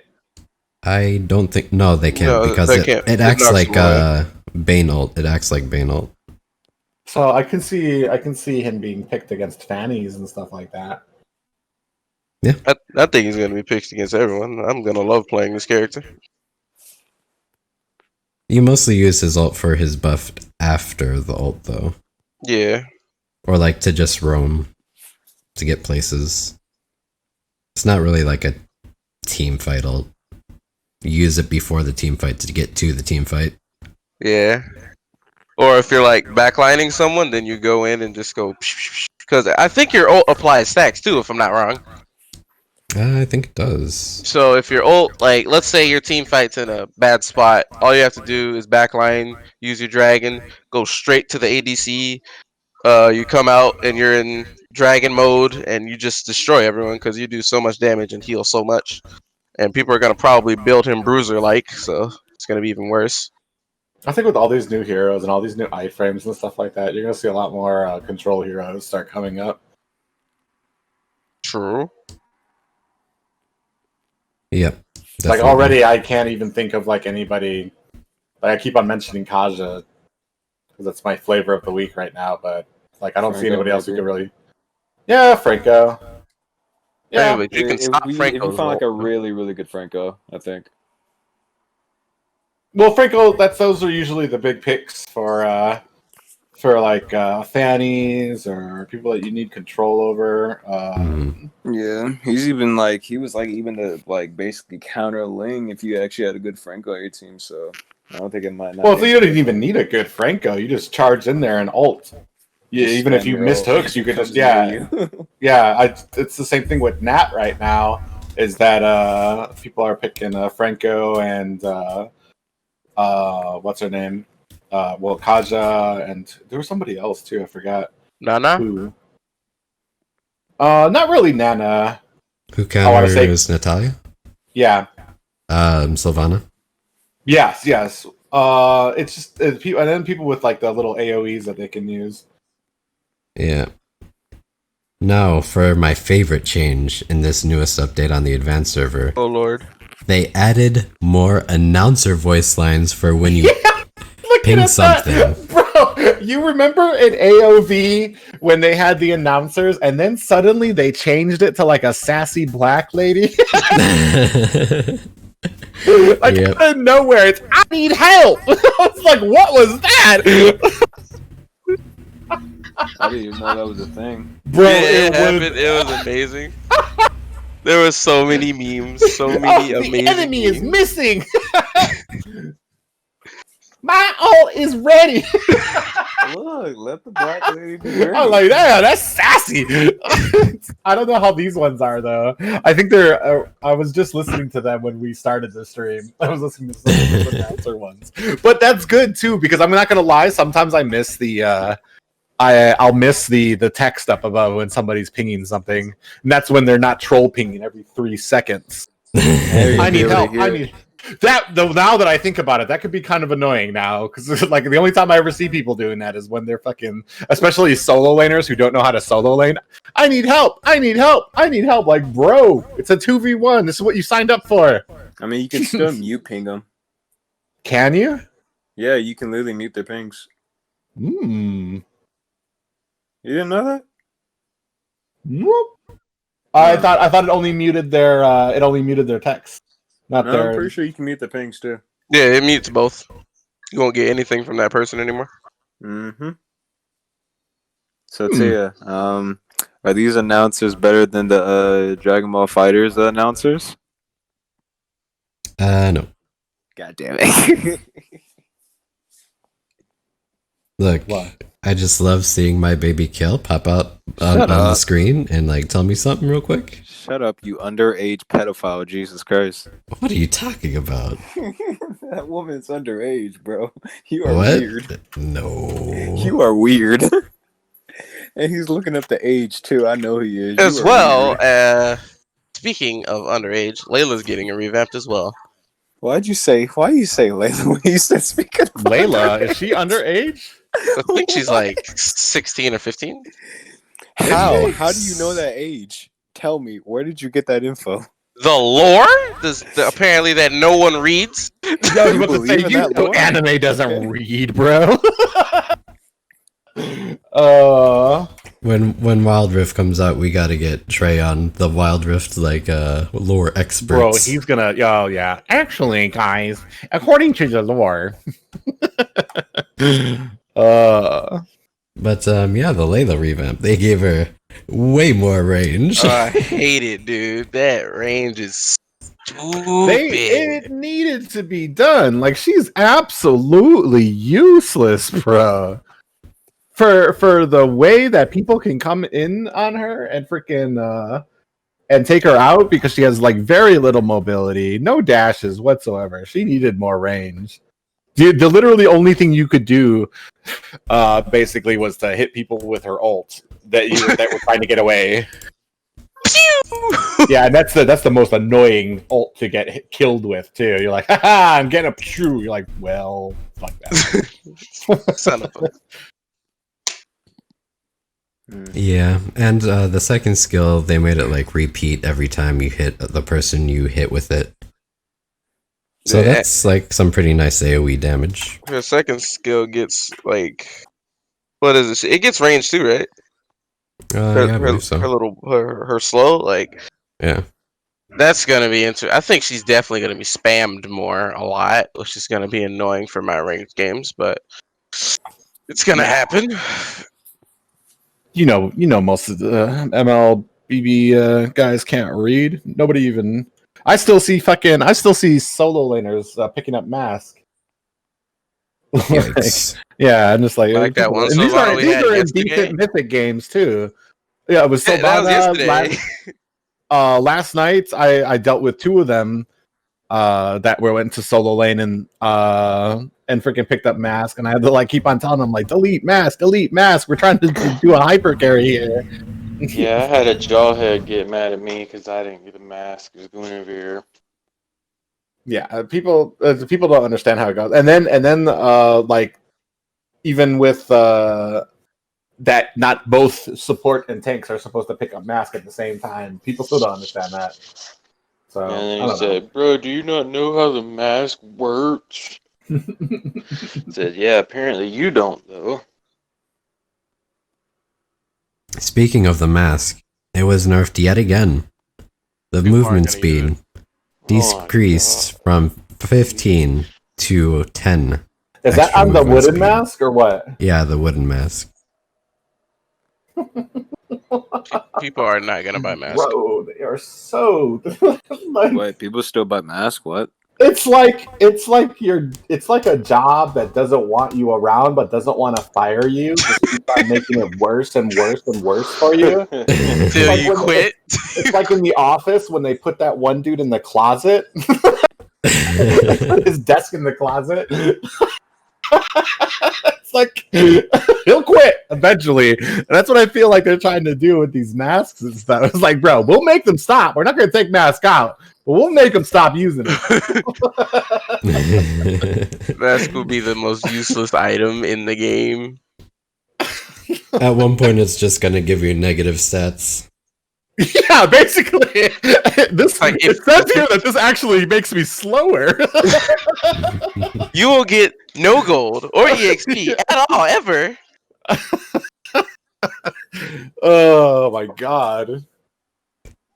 I don't think. No, they can't because it acts like Bane ult. It acts like Bane ult. So I can see him being picked against fannies and stuff like that. Yeah, I think he's gonna be picked against everyone. I'm gonna love playing this character. You mostly use his ult for his buff after the ult, though. Yeah. Or like to just roam to get places. It's not really like a team fight ult. You use it before the team fight to get to the team fight. Yeah. Or if you're like backlining someone, then you go in and just go because I think your ult applies stacks too, if I'm not wrong. I think it does. So if your ult, like, let's say your team fights in a bad spot, all you have to do is backline, use your dragon, go straight to the ADC. You come out and you're in dragon mode, and you just destroy everyone because you do so much damage and heal so much. And people are gonna probably build him bruiser-like, so it's gonna be even worse. I think with all these new heroes and all these new iframes and stuff like that, you're gonna see a lot more control heroes start coming up. True. Yep. Definitely. Like already, I can't even think of like anybody. Like I keep on mentioning Kaja because that's my flavor of the week right now. But like I don't see anybody else who could really. Yeah, Franco. Yeah, but you can stop Franco. If you find like a really, really good Franco, I think. Well, Franco, those are usually the big picks for for like fannies or people that you need control over. Yeah, he's even like he was like even to like basically counter Ling if you actually had a good Franco on your team. So I don't think it might not. Well, be so you didn't even need a good Franco. You just charge in there and ult. Yeah, Just even if spam you your missed ult. hooks, you could Comes just near you. It's the same thing with Nat right now. Is that people are picking Franco and what's her name? Well, Kaja, and there was somebody else too. I forgot Nana? who. Not really Nana. Who I want to say counters Natalia? yeah. Sylvana. Yes. It's just people, and then people with like the little AOE's that they can use. Yeah. Now, for my favorite change in this newest update on the advanced server, Oh lord. they added more announcer voice lines for when you Look ping at something. that. Bro, you remember in AOV when they had the announcers and then suddenly they changed it to like a sassy black lady? Like Yep. out of nowhere, it's I need help. I was like, what was that? I didn't even know that was a thing. Bro, Yeah, it it happened. was It was amazing. There were so many memes, so many amazing the enemy memes. is missing. My ult is ready. Look, let the black lady be ready. I'm like, yeah, that's sassy. I don't know how these ones are though. I think they're. I was just listening to them when we started the stream. I was listening to some of the announcer ones, but that's good too because I'm not gonna lie. Sometimes I miss the. I'll miss the text up above when somebody's pinging something, and that's when they're not troll pinging every 3 seconds. I need help. I need that. Though now that I think about it, that could be kind of annoying now because like the only time I ever see people doing that is when they're fucking, especially solo laners who don't know how to solo lane. I need help. I need help. I need help. Like, bro, it's a 2v1. This is what you signed up for. I mean, you can still mute ping them. Can you? Yeah, you can literally mute their pings. Hmm. You didn't know that? Whoop. I thought it only muted their text, not No, their. I'm pretty sure you can mute the pings too. Yeah, it mutes both. You won't get anything from that person anymore. Mm-hmm. So Tia, are these announcers better than the Dragon Ball Fighters announcers? No. God damn it! Look, What? I just love seeing my baby Kill pop out on the screen and like tell me something real quick. Shut up, you underage pedophile! Jesus Christ! What are you talking about? That woman's underage, bro. You are What? weird. No. You are weird. And he's looking up the age too. I know he is. As You are well, weird. speaking of underage, Layla's getting a revamped as well. Why you say Layla when you said speaking of Layla, underage? is she underage? I think she's like 16 or 15. How? How do you know that age? Tell me, where did you get that info? The lore? Apparently that no one reads. Yeah, I was You about to say, believe in you that know lore? anime doesn't Okay. read, bro. When Wild Rift comes out, we gotta get Trey on the Wild Rift like lore bro, experts. he's gonna. Oh yeah. Actually, guys, according to the lore, But yeah, the Layla revamp, they gave her way more range. I hate it, dude. That range is stupid. it needed to be done. Like she's absolutely useless, bro. For the way that people can come in on her and freaking and take her out because she has like very little mobility, no dashes whatsoever. She needed more range. The literally only thing you could do basically was to hit people with her ult that were trying to get away. Yeah, and that's the most annoying ult to get killed with too. You're like, haha, I'm getting a pew. You're like, well, fuck that. Son of a... Yeah, and the second skill, they made it like repeat every time you hit the person you hit with it. So Yeah. that's like some pretty nice AoE damage. Her second skill gets like, what is it? It gets range too, right? Yeah, I believe so. Her slow, like Yeah. that's gonna be I think she's definitely gonna be spammed more a lot, which is gonna be annoying for my ranked games. But It's gonna happen. You know, most of the MLBB guys can't read. Nobody even. I still see solo laners picking up Mask. Yikes. Yeah, I'm just like, Like that one and these Sylvana are we had in yesterday. decent mythic games too. Yeah, it was Yeah, that was Sylvana. yesterday. Last night I dealt with two of them that went to solo lane and freaking picked up Mask, and I had to like keep on telling them like delete Mask. We're trying to do a hyper carry here. Yeah, I had a jawhead get mad at me because I didn't get a mask. It was Guinevere. Yeah, people don't understand how it goes, and then like even with that not both support and tanks are supposed to pick up Mask at the same time. People still don't understand that. So And then I he don't said, "Bro, do you not know how the mask works?" know. I said, "Yeah, apparently you don't, though." Speaking of the mask, it was nerfed yet again. The People movement aren't gonna use speed decreased from 15 to 10. Is that Extra on the movement wooden speed. mask or what? Yeah, the wooden mask. People are not gonna buy Mask. Bro, they are so like, Wait, people still buy Mask? What? it's like it's like a job that doesn't want you around but doesn't want to fire you. Just keep on making it worse and worse and worse for you. Till Like you when- quit. It's like in the office when they put that one dude in the closet. His desk in the closet. It's like he'll quit eventually. And that's what I feel like they're trying to do with these masks and stuff. It's like, bro, we'll make them stop. We're not going to take mask out, but we'll make them stop using it. Mask will be the most useless item in the game. At one point, it's just gonna give you negative stats. Yeah, basically. This Like, it says here that this actually makes me slower. You will get no gold or EXP at all, ever. Oh my god.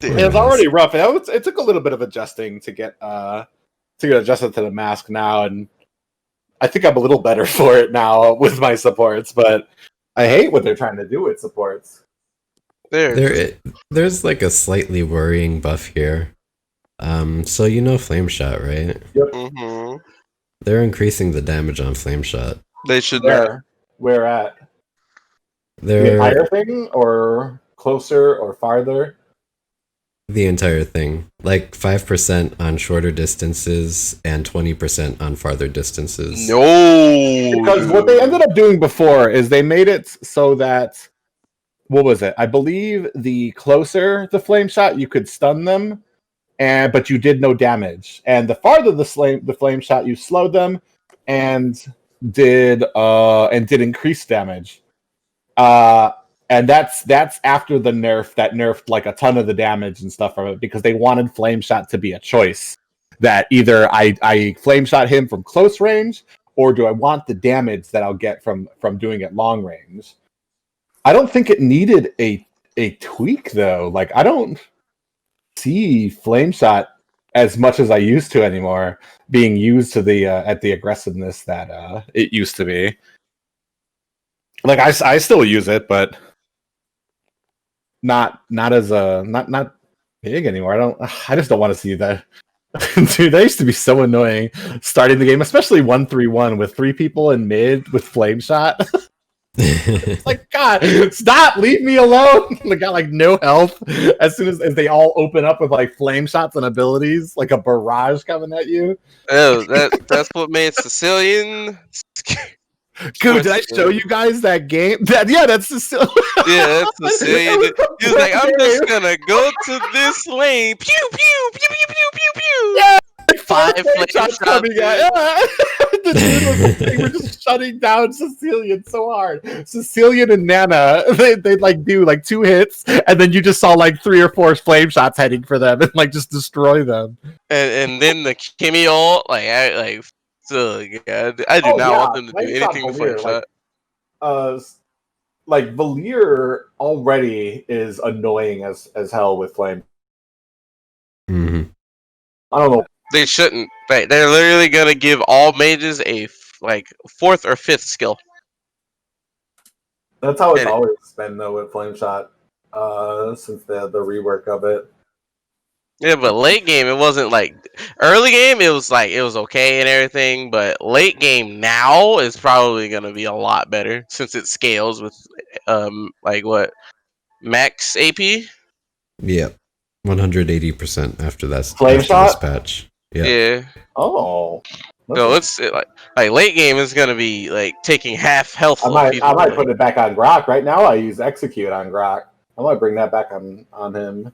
Poor It's mask. already rough. It took a little bit of adjusting to get adjusted to the mask now, and I think I'm a little better for it now with my supports, but I hate what they're trying to do with supports. There's like a slightly worrying buff here. So you know Flame Shot, right? Mm-hmm. They're increasing the damage on Flame Shot. They should not. Where at? The They're entire thing, or closer, or farther? the entire thing. Like 5% on shorter distances and 20% on farther distances. No. Because what they ended up doing before is they made it so that, what was it? I believe the closer the flame shot, you could stun them, but you did no damage. And the farther the flame shot, you slowed them and did increase damage. And that's after the nerf that nerfed like a ton of the damage and stuff from it, because they wanted flame shot to be a choice. That either I flame shot him from close range, or do I want the damage that I'll get from doing it long range? I don't think it needed a tweak though. Like I don't see flame shot as much as I used to anymore being used to the at the aggressiveness that it used to be. Like I still use it, but not as a not big anymore. I just don't want to see that. Dude, that used to be so annoying starting the game, especially 1-3-1 with 3 people in mid with flame shot. It's like, God, stop, leave me alone. They got like no health as soon as they all open up with like flame shots and abilities, like a barrage coming at you. Oh, that's what made Sicilian. Dude, did I show you guys that game? That's Sicilian. Yeah, that's Sicilian. He was like, I'm just gonna go to this lane. Pew pew pew pew pew pew pew. Yeah, 5 flame shots shots. coming at. Yeah. They were just shutting down Sicilian so hard. Sicilian and Nana, they like do like 2 hits, and then you just saw like 3 or 4 flame shots heading for them and like just destroy them. And then the Kimmy ult, so God, I do not want them to do Flame shot anything to flame Valier, shot. like Valier already is annoying as hell with flame. hmm I don't know. They shouldn't. They're literally gonna give all mages a 4th or 5th skill. That's how it's And always been though with Flame Shot, since the rework of it. yeah, but late game it wasn't like early game. It was like it was okay and everything, but late game now is probably gonna be a lot better since it scales with like what max AP. Yeah, 180% after Flame after this Shot? patch. Yeah. Yeah, Oh, so listen, like late game is gonna be like taking half health I of might people. Like, put it back on Grok. Right now, I use Execute on Grok. I might bring that back on him.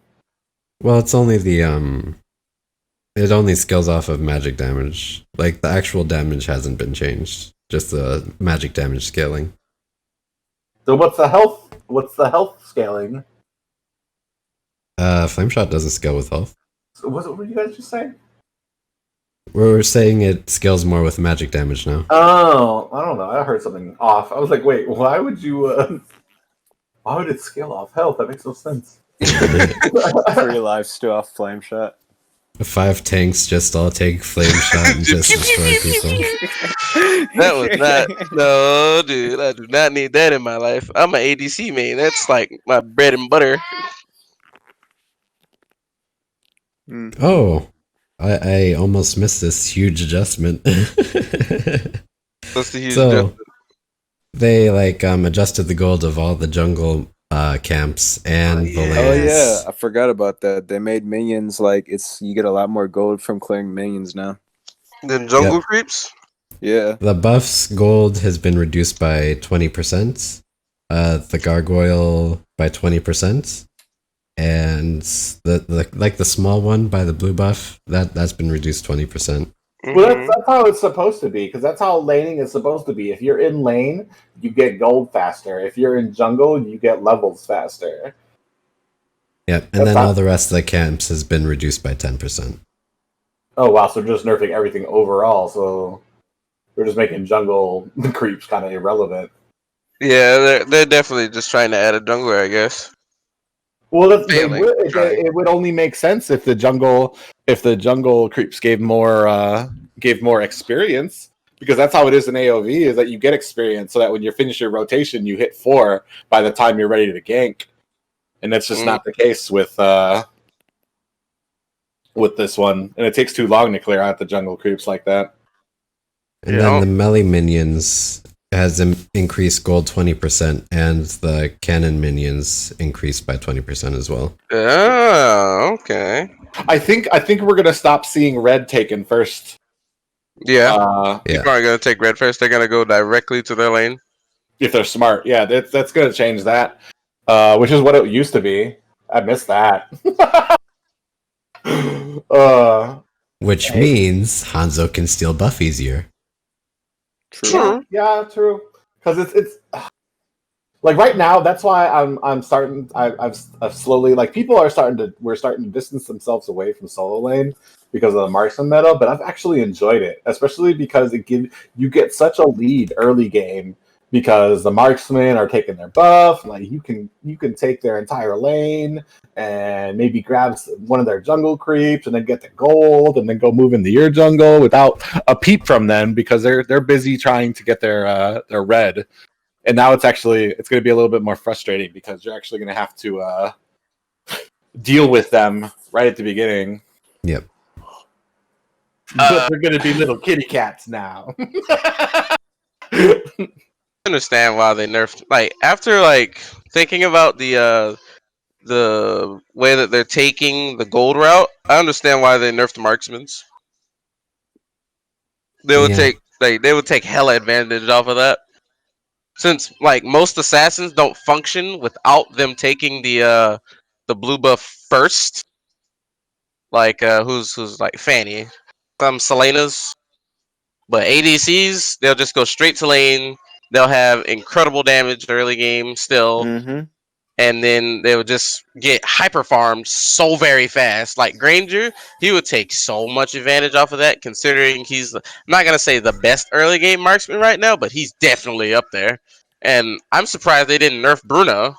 Well, it's only it only scales off of magic damage. Like the actual damage hasn't been changed. Just the magic damage scaling. So what's the health? What's the health scaling? Flame shot doesn't scale with health. So what were you guys just saying? We're saying it scales more with magic damage now. Oh, I don't know. I heard something off. I was like, wait, why would you? Why would it scale off health? That makes no sense. 3 lives still off Flame Shot. 5 tanks just all take flame shot and just destroy people. that was not no, dude. I do not need that in my life. I'm an ADC main. That's like my bread and butter. Oh, I almost missed this huge adjustment. What's the huge So difference? they like adjusted the gold of all the jungle camps and the Oh lanes. yeah, I forgot about that. They made minions like you get a lot more gold from clearing minions now. Then jungle Yep. creeps. Yeah. The buff's gold has been reduced by 20%. The gargoyle by 20%. And the small one by the blue buff, that's been reduced 20%. Well, that's how it's supposed to be, because that's how laning is supposed to be. If you're in lane, you get gold faster. If you're in jungle, you get levels faster. Yep, and then all the rest of the camps has been reduced by 10%. Oh wow, so they're just nerfing everything overall. So we're just making jungle creeps kind of irrelevant. Yeah, they're definitely just trying to add a jungler, I guess. Well, Failing, it would only make sense if the jungle creeps gave more experience, because that's how it is in AOV, is that you get experience so that when you finish your rotation, you hit 4 by the time you're ready to gank, and that's just not the case with this one, and it takes too long to clear out the jungle creeps like that. And then the melee minions has increased gold 20%, and the cannon minions increased by 20% as well. Oh, okay. I think we're gonna stop seeing red taken first. Yeah. People aren't gonna take red first. They're gonna go directly to their lane if they're smart. Yeah, that's gonna change that. Which is what it used to be. I miss that. Which means Hanzo can steal buff easier. True. Yeah, true. Because it's like right now. That's why I'm starting. I've slowly, like, we're starting to distance themselves away from solo lane because of the marksman meta. But I've actually enjoyed it, especially because you get such a lead early game, because the marksmen are taking their buff. Like you can take their entire lane and maybe grab one of their jungle creeps and then get the gold and then go move into your jungle without a peep from them, because they're busy trying to get their red. And now it's going to be a little bit more frustrating, because you're actually going to have to deal with them right at the beginning. Yep. But they're going to be little kitty cats now. understand why they nerfed. Like after like thinking about the way that they're taking the gold route, I understand why they nerfed marksmans. They would take hella advantage off of that. Since like most assassins don't function without them taking the blue buff first. Like who's like Fanny, some Selena's, but ADCs they'll just go straight to lane. They'll have incredible damage early game still, and then they would just get hyper farmed so very fast. Like Granger, he would take so much advantage off of that, considering he's I'm not gonna say the best early game marksman right now, but he's definitely up there. And I'm surprised they didn't nerf Bruno.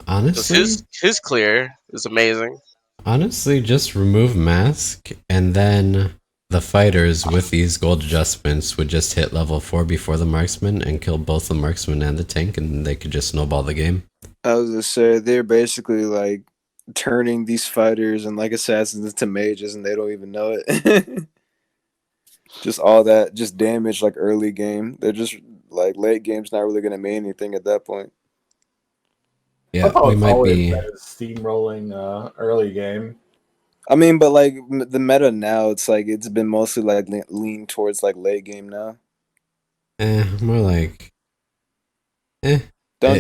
Honestly, his clear is amazing. Honestly, just remove mask, and then the fighters with these gold adjustments would just hit level 4 before the marksman and kill both the marksman and the tank, and they could just snowball the game. I was gonna say they're basically like turning these fighters and like assassins into mages, and they don't even know it. Just all that, just damage like early game. They're just like late game's not really gonna mean anything at that point. Yeah, we might be steamrolling early game. I mean, but like the meta now, it's like it's been mostly like lean towards like late game now. more like Don't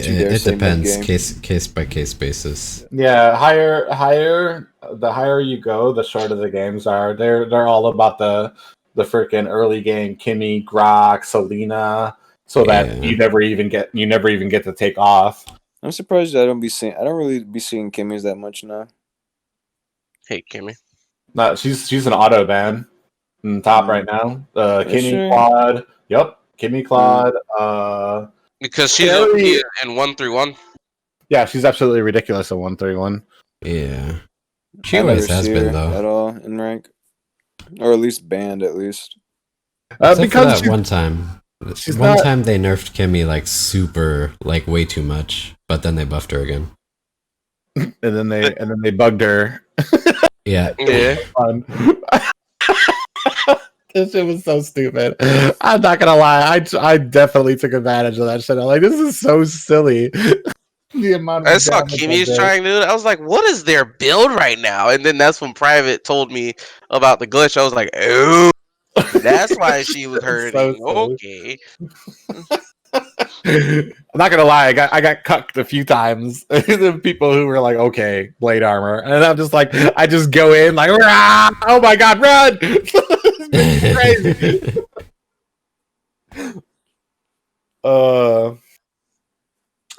you dare it say depends, mid-game. case by case basis. Yeah, higher. The higher you go, the shorter the games are. They're all about the freaking early game. Kimmy, Grok, Selena, so that you never even get to take off. I'm surprised I don't really be seeing Kimmy's that much now. Hey, Kimmy. No, she's an auto ban in top right now. Kimmy, sure? Claude. Yep, Kimmy, Claude. Because she's Very- OP in 1-3-1. Yeah, she's absolutely ridiculous at 131. Yeah. She I always never has see been, her though. at all in rank, or at least banned at least. Except for Because that one time. she's One not- time they nerfed Kimmy like super, like way too much, but then they buffed her again. and then they bugged her. Yeah. Yeah. Fun. This shit was so stupid. I'm not gonna lie. I definitely took advantage of that shit. I'm like, this is so silly. The amount of I saw damage Kimmy's I did. trying to do it. I was like, what is their build right now? And then that's when Private told me about the glitch. I was like, oh, that's why she was hurting. So Okay. I'm not gonna lie, I got cucked a few times. The people who were like, "Okay, blade armor," and I'm just like, I just go in like, "Rah! Oh my god, run!" It's crazy.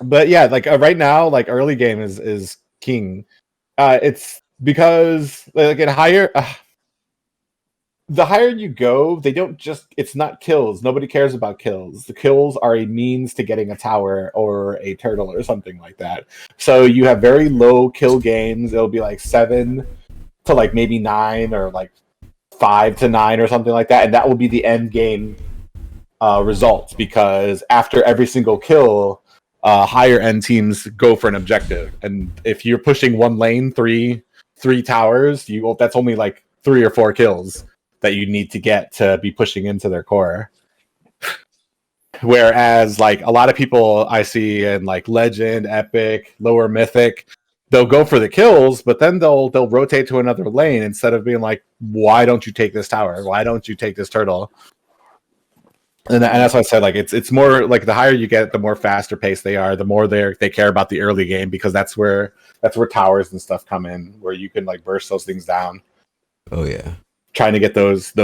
But yeah, like right now, like early game is king. It's because like at higher. The higher you go, they don't just, it's not kills. Nobody cares about kills. The kills are a means to getting a tower or a turtle or something like that. So you have very low kill games. It'll be like 7 to like maybe 9 or like 5 to 9 or something like that. And that will be the end game results, because after every single kill, higher end teams go for an objective. And if you're pushing one lane, three towers, that's only like 3 or 4 kills that you need to get to be pushing into their core. Whereas like a lot of people I see in like Legend, Epic, lower Mythic, they'll go for the kills, but then they'll rotate to another lane instead of being like, why don't you take this tower? Why don't you take this turtle? And that's why I said like it's more like the higher you get, the more faster paced they are, the more they care about the early game, because that's where towers and stuff come in, where you can like burst those things down. Oh yeah. Trying to get those pre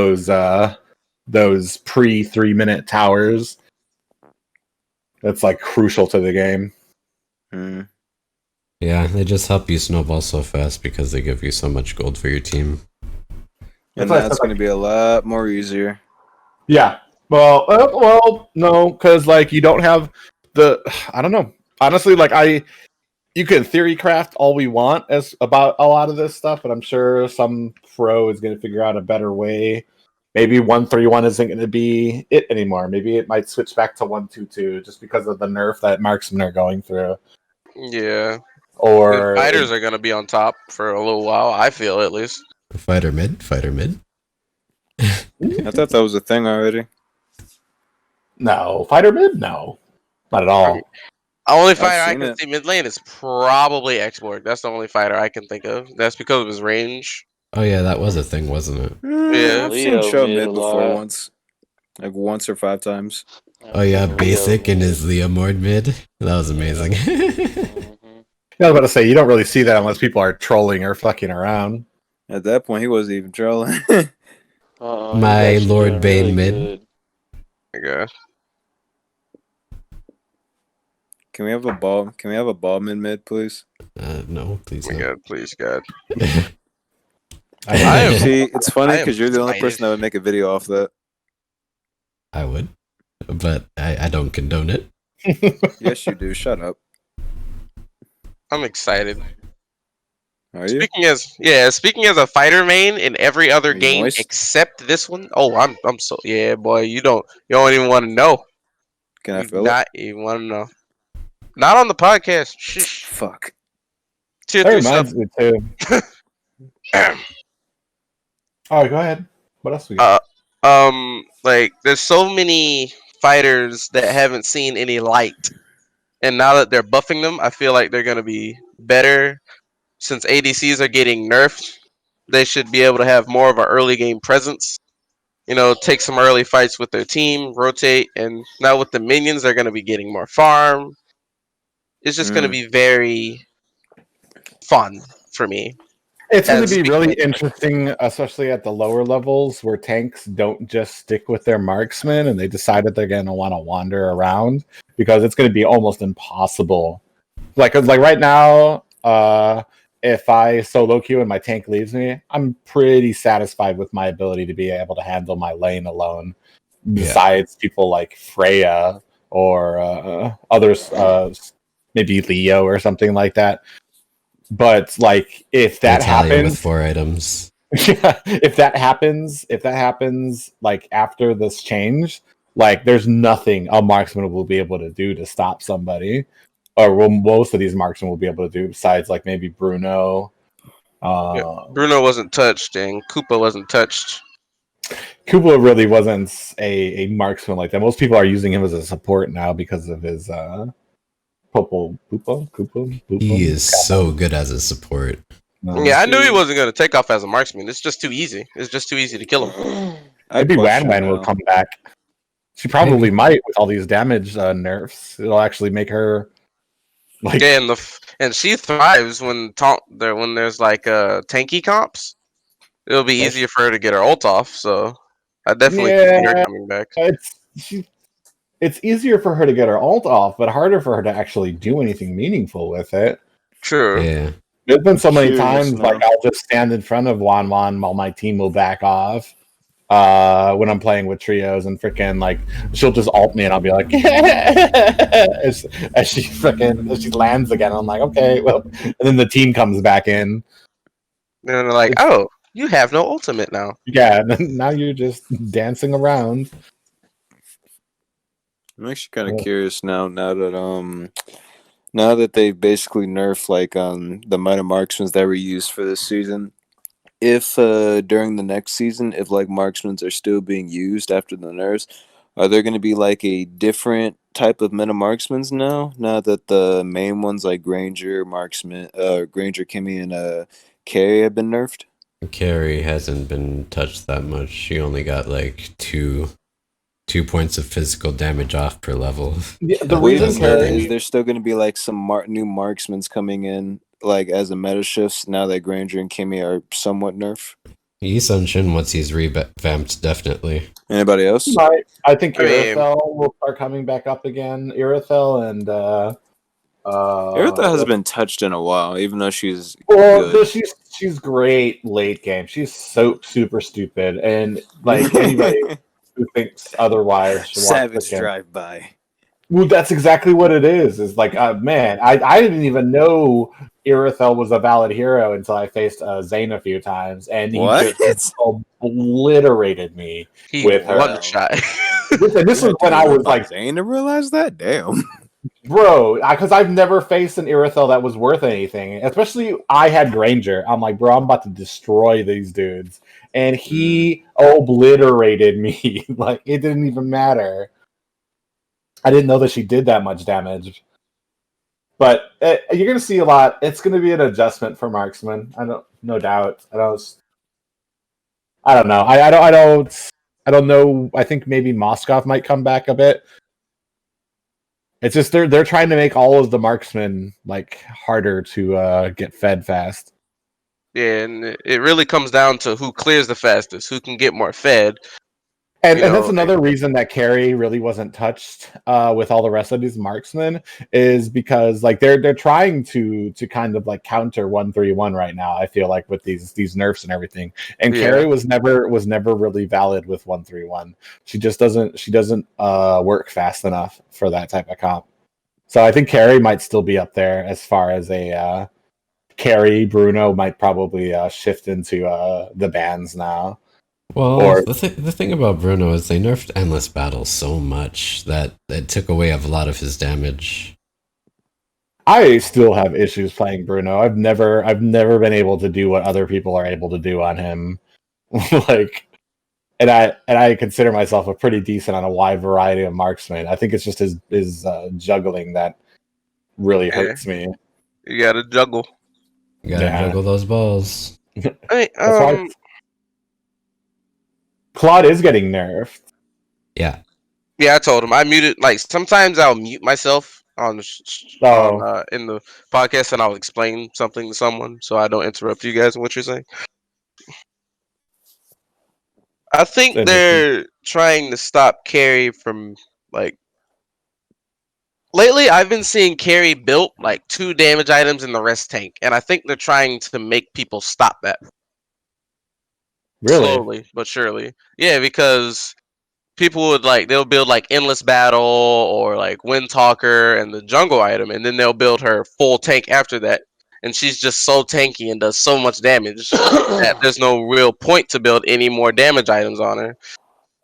3-minute towers. That's like crucial to the game. Mm. Yeah, they just help you snowball so fast because they give you so much gold for your team. And That's why I that's said, going to be a lot more easier. Yeah. Well, no, because like you don't have I don't know. Honestly, like you can theory craft all we want as about a lot of this stuff, but I'm sure some pro is going to figure out a better way. Maybe 131 isn't going to be it anymore. Maybe it might switch back to 122 just because of the nerf that marksmen are going through. Yeah. Or The fighters are going to be on top for a little while, I feel at least. Fighter mid. I thought that was a thing already. no fighter mid, no, not at all. Only fighter I seen can it. see mid lane is probably X-Borg. That's the only fighter I can think of. That's because of his range. Oh yeah, that was a thing, wasn't it? Yeah. I've Leo seen show mid mid a before lot. once. Like once or 5 times. Oh yeah, Leo basic and mid. his Leomord mid. That was amazing. Mhm. I was about to say, you don't really see that unless people are trolling or fucking around. At that point, he wasn't even trolling. Uh-uh, My he's actually Lord doing Bane really mid. good. I guess. Can we have a ball? Can we have a ball mid, please? No, please Oh my no. God, please, God. I am- See, it's funny I am because you're the only excited. person that would make a video off that. I would, but I don't condone it. Yes, you do. Shut up. I'm excited. Are you? Speaking as a fighter main in every other Are you game moist? except this one. Oh, I'm so yeah, boy. You don't even want to know. Can I You feel it? not even want to know. Not on the podcast. Shh. Fuck. Tier That 3 stuff. reminds me too. Oh, go ahead. What else we uh, got? like there's so many fighters that haven't seen any light, and now that they're buffing them, I feel like they're gonna be better. Since ADCs are getting nerfed, they should be able to have more of an early game presence. Take some early fights with their team, rotate, and now with the minions, they're gonna be getting more farm. It's just gonna Mm. be very fun for me. It's going to And be speaking really of, interesting, especially at the lower levels where tanks don't just stick with their marksman and they decided they're going to want to wander around because it's going to be almost impossible. Like right now, if I solo queue and my tank leaves me, I'm pretty satisfied with my ability to be able to handle my lane alone. Besides people like Freya or others, maybe Leo or something like that. But like if that Natalia with happens, 4 items. yeah, if that happens like after this change, like there's nothing a marksman will be able to do to stop somebody, or most of these marksmen will be able to do besides like maybe Bruno. yeah, Uh, Bruno wasn't touched and Koopa wasn't touched. Kubo really wasn't a marksman like that. Most people are using him as a support now because of his He is so good as a support. Yeah, I knew he wasn't gonna take off as a marksman. It's just too easy. It's just too easy to kill him. I Maybe Wan question Wan will now. come back. She probably might with all these damage nerfs. It'll actually make her like Yeah, and she thrives when there's like tanky comps. It'll be easier for her to get her ult off. So I definitely can see her yeah. coming back. It's easier for her to get her ult off, but harder for her to actually do anything meaningful with it. True. Yeah. There's been so many Curious times now. like I'll just stand in front of Wan Wan while my team will back off. When I'm playing with trios and freaking like she'll just ult me and I'll be like as she lands again. I'm like, okay, well, and then the team comes back in. And they're like, oh, you have no ultimate now. Yeah, now you're just dancing around. I'm actually kind of curious now that they basically nerfed like the meta marksmans that were used for this season. If during the next season, if like marksmans are still being used after the nerfs, are there going to be like a different type of meta marksmans now? Now that the main ones like Granger, Granger, Kimmy, and Carry have been nerfed. Carrie hasn't been touched that much. She only got like two points of physical damage off per level. Yeah, the That reason does Carrie Is there still going to be like some new marksmans coming in like as a meta shifts now that Granger and Kimmy are somewhat nerfed? Yisun Shin, once he's revamped, definitely. Anybody else? I think I mean- Irithel will start coming back up again. Irithel and Eartha has been touched in a while, even though she's well, good. she's great late game. She's so super stupid, and like anybody who thinks otherwise should watch Savage this game. drive by. Well, that's exactly what it is. Is like, man, I didn't even know Irithel was a valid hero until I faced Zane a few times, and he What? just obliterated me He with her. one shot. And this was when I was like, I didn't realize that. Damn. bro, because I've never faced an Irithel that was worth anything. Especially, I had Granger. I'm like, bro, I'm about to destroy these dudes, and he obliterated me. Like it didn't even matter. I didn't know that she did that much damage. But you're going to see a lot. It's going to be an adjustment for marksman. No doubt. I don't know. I don't know. I think maybe Moskov might come back a bit. It's just they're trying to make all of the marksmen like harder to get fed fast. Yeah, and it really comes down to who clears the fastest, who can get more fed. And that's another reason that Carrie really wasn't touched with all the rest of these marksmen is because like they're trying to kind of like counter 131 right now. I feel like with these nerfs and everything, and Carrie was never really valid with 131. She doesn't work fast enough for that type of comp. So I think Carrie might still be up there as far as a Carrie, Bruno might probably shift into the bans now. Well, Or the thing about Bruno is they nerfed endless battle so much that it took away a lot of his damage. I still have issues playing Bruno. I've never been able to do what other people are able to do on him. Like, and I consider myself a pretty decent on a wide variety of marksmen. I think it's just his juggling that really hurts me. You gotta juggle. You gotta juggle those balls. Hey, That's why Claude is getting nerfed. Yeah. Yeah, I told him I muted. Like sometimes I'll mute myself on in the podcast, and I'll explain something to someone, so I don't interrupt you guys in what you're saying. I think they're trying to stop Carrie from like. Lately, I've been seeing Carrie built like 2 damage items in the rest tank, and I think they're trying to make people stop that. Really? Slowly but surely. Yeah, because people would they'll build like Endless Battle or like Wind Talker and the jungle item, and then they'll build her full tank after that. And she's just so tanky and does so much damage that there's no real point to build any more damage items on her,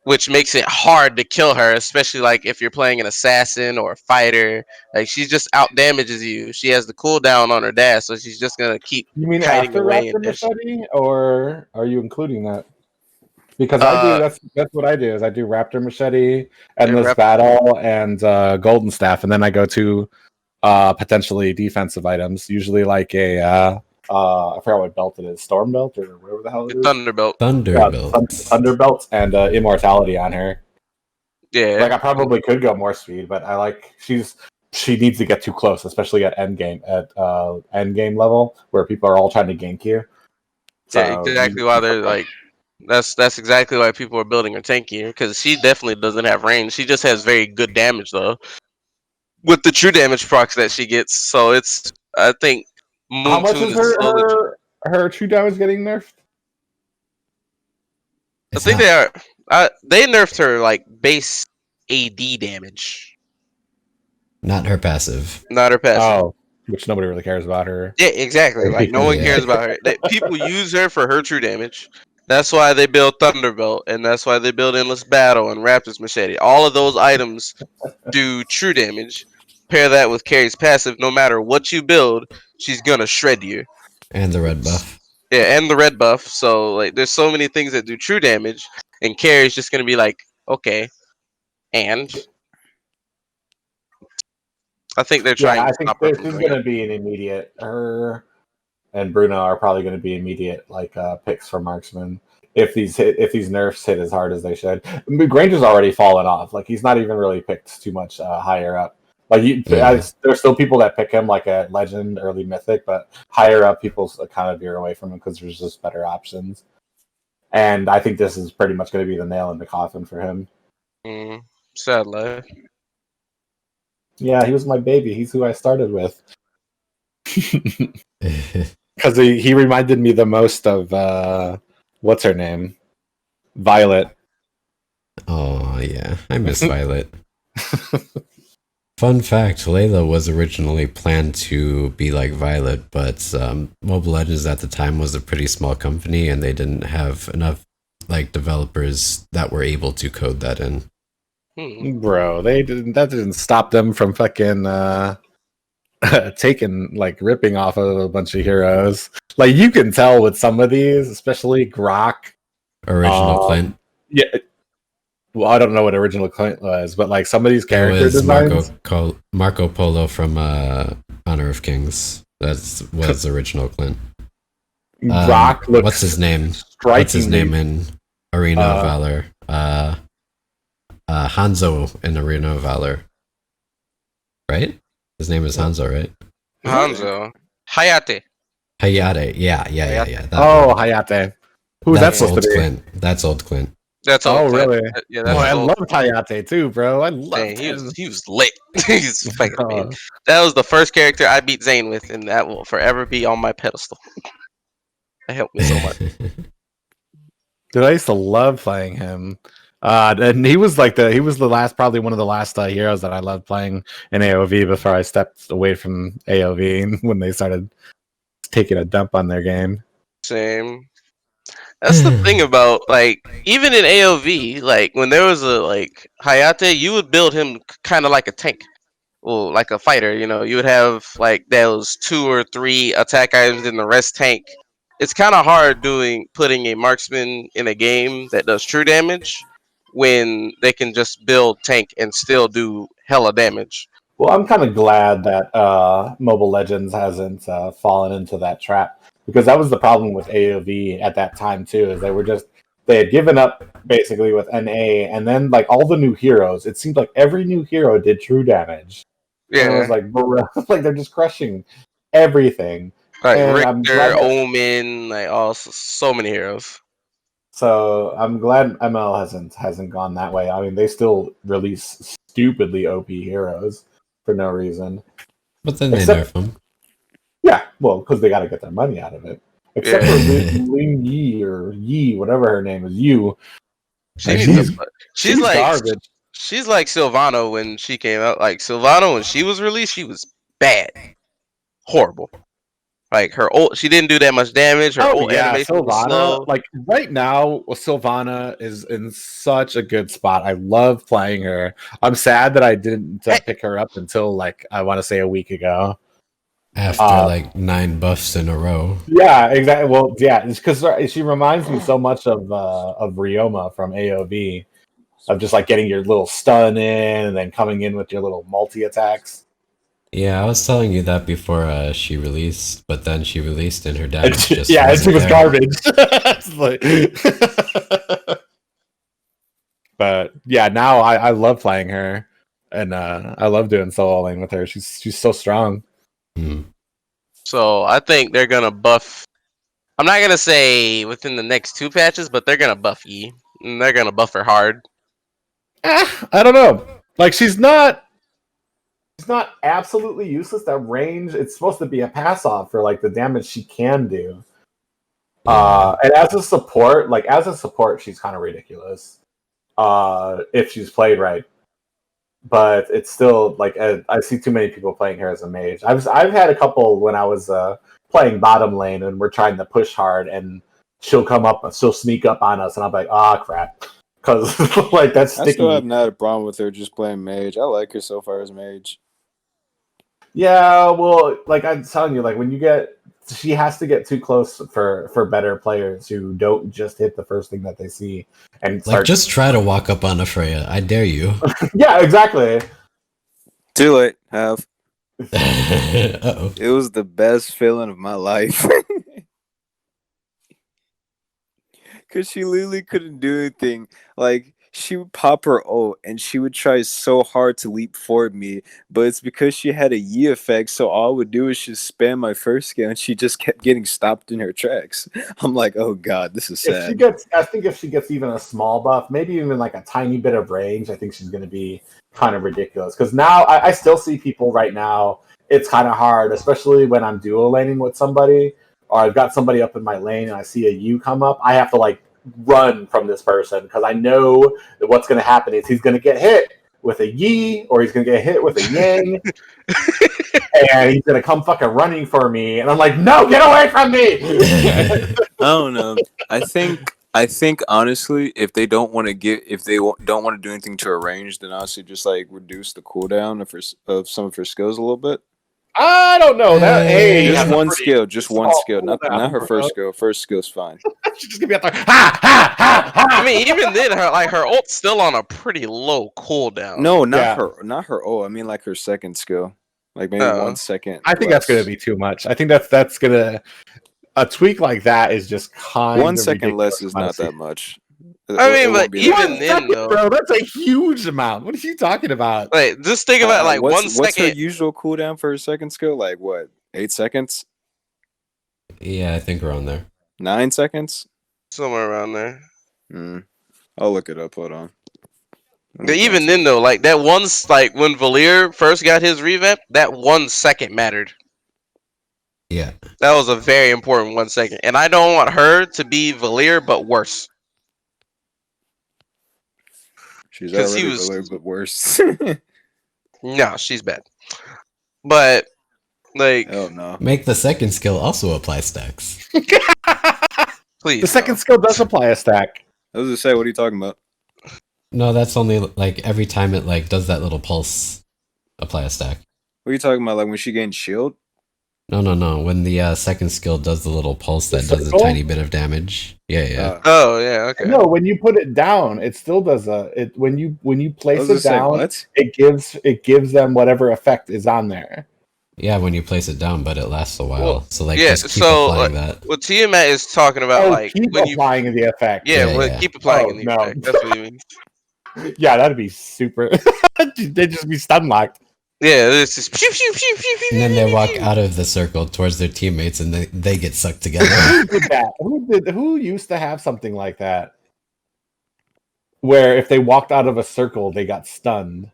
which makes it hard to kill her, especially like if you're playing an assassin or a fighter. Like she just out damages you. She has the cooldown on her dash, so she's just gonna keep You mean kiting after away Raptor and dash. Machete, or are you including that? Because I do. That's what I do. Is I do Raptor Machete, Endless Battle, and Golden Staff, and then I go to potentially defensive items. Usually like a I forgot what belt it is, Storm Belt or whatever the hell it is. Thunderbelt. Thunderbelt and Immortality on her. Yeah. Like I probably could go more speed, but she needs to get too close, especially at end game level where people are all trying to gank you. So yeah, exactly why they're like. That's exactly why people are building her tankier, because she definitely doesn't have range. She just has very good damage though, with the true damage procs that she gets. So it's I think How much is her true damage getting nerfed? I think they nerfed her like base AD damage, not her passive. Not her passive. Oh, which nobody really cares about her. Yeah, exactly. Like no one cares about her. People use her for her true damage. That's why they build Thunderbelt, and that's why they build Endless Battle and Raptor's Machete. All of those items do true damage. Pair that with Carrie's passive, no matter what you build, she's gonna shred you. And the red buff. Yeah, and the red buff. So like there's so many things that do true damage, and Carrie's just gonna be like, okay. And I think they're trying to stop her. This is gonna be an immediate her and Bruno are probably going to be immediate picks for marksman if these nerfs hit as hard as they should. Granger's already fallen off. Like he's not even really picked too much higher up. Like there's still people that pick him like a legend, early mythic, but higher up people kind of veer away from him because there's just better options. And I think this is pretty much going to be the nail in the coffin for him. Sad life. Yeah, he was my baby. He's who I started with. Because he reminded me the most of what's her name, Violet. Oh yeah, I miss Violet. Fun fact: Layla was originally planned to be like Violet, but Mobile Legends at the time was a pretty small company, and they didn't have enough developers that were able to code that in. Bro, that didn't stop them from fucking ripping off of a bunch of heroes. Like you can tell with some of these, especially Grok, original Clint. Yeah, well, I don't know what original Clint was, but like some of these character designs. Marco Polo from Honor of Kings. That was original Clint. Grok looks. What's his name? What's his name in Arena of Valor? Hanzo in Arena of Valor. Right? His name is Hanzo, right? Hanzo. Hayate. Yeah. Hayate. Who's that supposed to be? Clint. That's old Clint. That's old. Really? Yeah, I love Hayate too, bro. I love him. He was lit. He's fucking amazing. That was the first character I beat Zane with, and that will forever be on my pedestal. That helped me so much. Dude, I used to love playing him. And he was probably one of the last heroes that I loved playing in AOV before I stepped away from AOV when they started taking a dump on their game. Same. That's the thing about like even in AOV, like when there was a like Hayate, you would build him kind of like a tank, well, like a fighter. You know, you would have like those 2 or 3 attack items in the rest tank. It's kind of hard putting a marksman in a game that does true damage when they can just build tank and still do hella damage. Well, I'm kind of glad that Mobile Legends hasn't fallen into that trap, because that was the problem with AOV at that time too. Is they had given up basically with NA, and then like all the new heroes, it seemed like every new hero did true damage. And I was Yeah, like, like they're just crushing everything. like And I'm glad Richter, that, Omen, like all so many heroes. so I'm glad ML hasn't gone that way. I mean, they still release stupidly OP heroes for no reason. But then they Except, nerf them. yeah, well, because they got to get their money out of it. Except Yeah. for Ling Yi or Yi, whatever her name is, Yu. She Like, needs to. she's Like garbage. she's like Sylvano when she came out. Like Sylvano when she was released, she was bad, horrible. Like her ult, she didn't do that much damage. Her Oh ult yeah, animation was Sylvana. slow. Like right now, Sylvana is in such a good spot. I love playing her. I'm sad that I didn't pick her up until like I want to say a week ago. After like 9 buffs in a row. Yeah, exactly. Well, yeah, it's because she reminds me so much of Ryoma from AOV, of just like getting your little stun in and then coming in with your little multi attacks. Yeah, I was telling you that before she released, but then she released and her damage just Yeah, and she was there. garbage. But yeah, now I love playing her, and I love doing solo lane with her. She's so strong. Hmm. So I think they're gonna buff. I'm not gonna say within the next 2 patches, but they're gonna buff E. And they're gonna buff her hard. I don't know. Like she's not absolutely useless. That range, it's supposed to be a pass off for like the damage she can do. And as a support, she's kind of ridiculous. If she's played right, but it's still like I see too many people playing her as a mage. I've had a couple when I was playing bottom lane and we're trying to push hard, and she'll sneak up on us, and I'm like, crap, because like that's sticky. I still have not a problem with her just playing mage. I like her so far as mage. Yeah, well, like I'm telling you, like she has to get too close for better players who don't just hit the first thing that they see and start. Like, just try to walk up on a Freya. I dare you. Yeah, exactly. Too late. Have. Uh-oh. It was the best feeling of my life. Because she literally couldn't do anything. Like, she would pop her ult, and she would try so hard to leap forward me, but it's because she had a Yi effect, so all I would do is just spam my first skill, and she just kept getting stopped in her tracks. I'm like, oh god, this is sad. I think if she gets even a small buff, maybe even like a tiny bit of range, I think she's going to be kind of ridiculous. Because now I still see people right now, it's kind of hard, especially when I'm duo laning with somebody, or I've got somebody up in my lane and I see a U come up. I have to like run from this person because I know that what's going to happen is he's going to get hit with a Yi, or he's going to get hit with a Yang, and he's going to come fucking running for me, and I'm like, no, get away from me. I don't know. I think honestly, if they don't want to don't want to do anything to her range, then honestly just like reduce the cooldown of some of her skills a little bit. I don't know that. Hey, Just one skill, not her first skill. First skill's fine. She's just gonna be out there. Ha ha ha ha. I mean, even then, her ult's still on a pretty low cooldown. No, not her. Oh, I mean like her second skill, like maybe 1 second. I think that's gonna be too much. I think that's gonna a tweak like that is just kind 1 of second less ridiculous, is not honestly. that much. I mean, but even One then, second, though, bro, that's a huge amount. What are you talking about? like just think about like 1 what's her second. usual cooldown for her second skill? Like what? 8 seconds? Yeah, I think we're on there. 9 seconds? Somewhere around there. I'll look it up. Hold on. But even then, though, like that once, like when Valier first got his revamp, that 1 second mattered. Yeah. That was a very important 1 second, and I don't want her to be Valier, but worse. She's 'Cause he already was- a little bit worse. No, she's bad. But Like, Hell no. Make the second skill also apply stacks. please. The second skill does apply a stack. I was gonna say, what are you talking about? No, that's only like every time it like does that little pulse, apply a stack. What are you talking about? Like when she gained shield? No. When the second skill does the little pulse The that does a circle? tiny bit of damage. Yeah. Oh yeah, okay. No, when you put it down, it still does when you I place was gonna it say, down, what? it gives them whatever effect is on there. Yeah, when you place it down, but it lasts a while. Well, so like yeah, just keep so, applying like, that. what Tiamat is talking about, like keep when you, applying the effect. Yeah. keep applying Oh, in the no. effect. That's what you mean. Yeah, that'd be super. They'd just be stun locked. Yeah, it's just pew pew pew pew pew. And then they pew, walk pew. out of the circle towards their teammates and they get sucked together. Who did that? Who used to have something like that? Where if they walked out of a circle, they got stunned.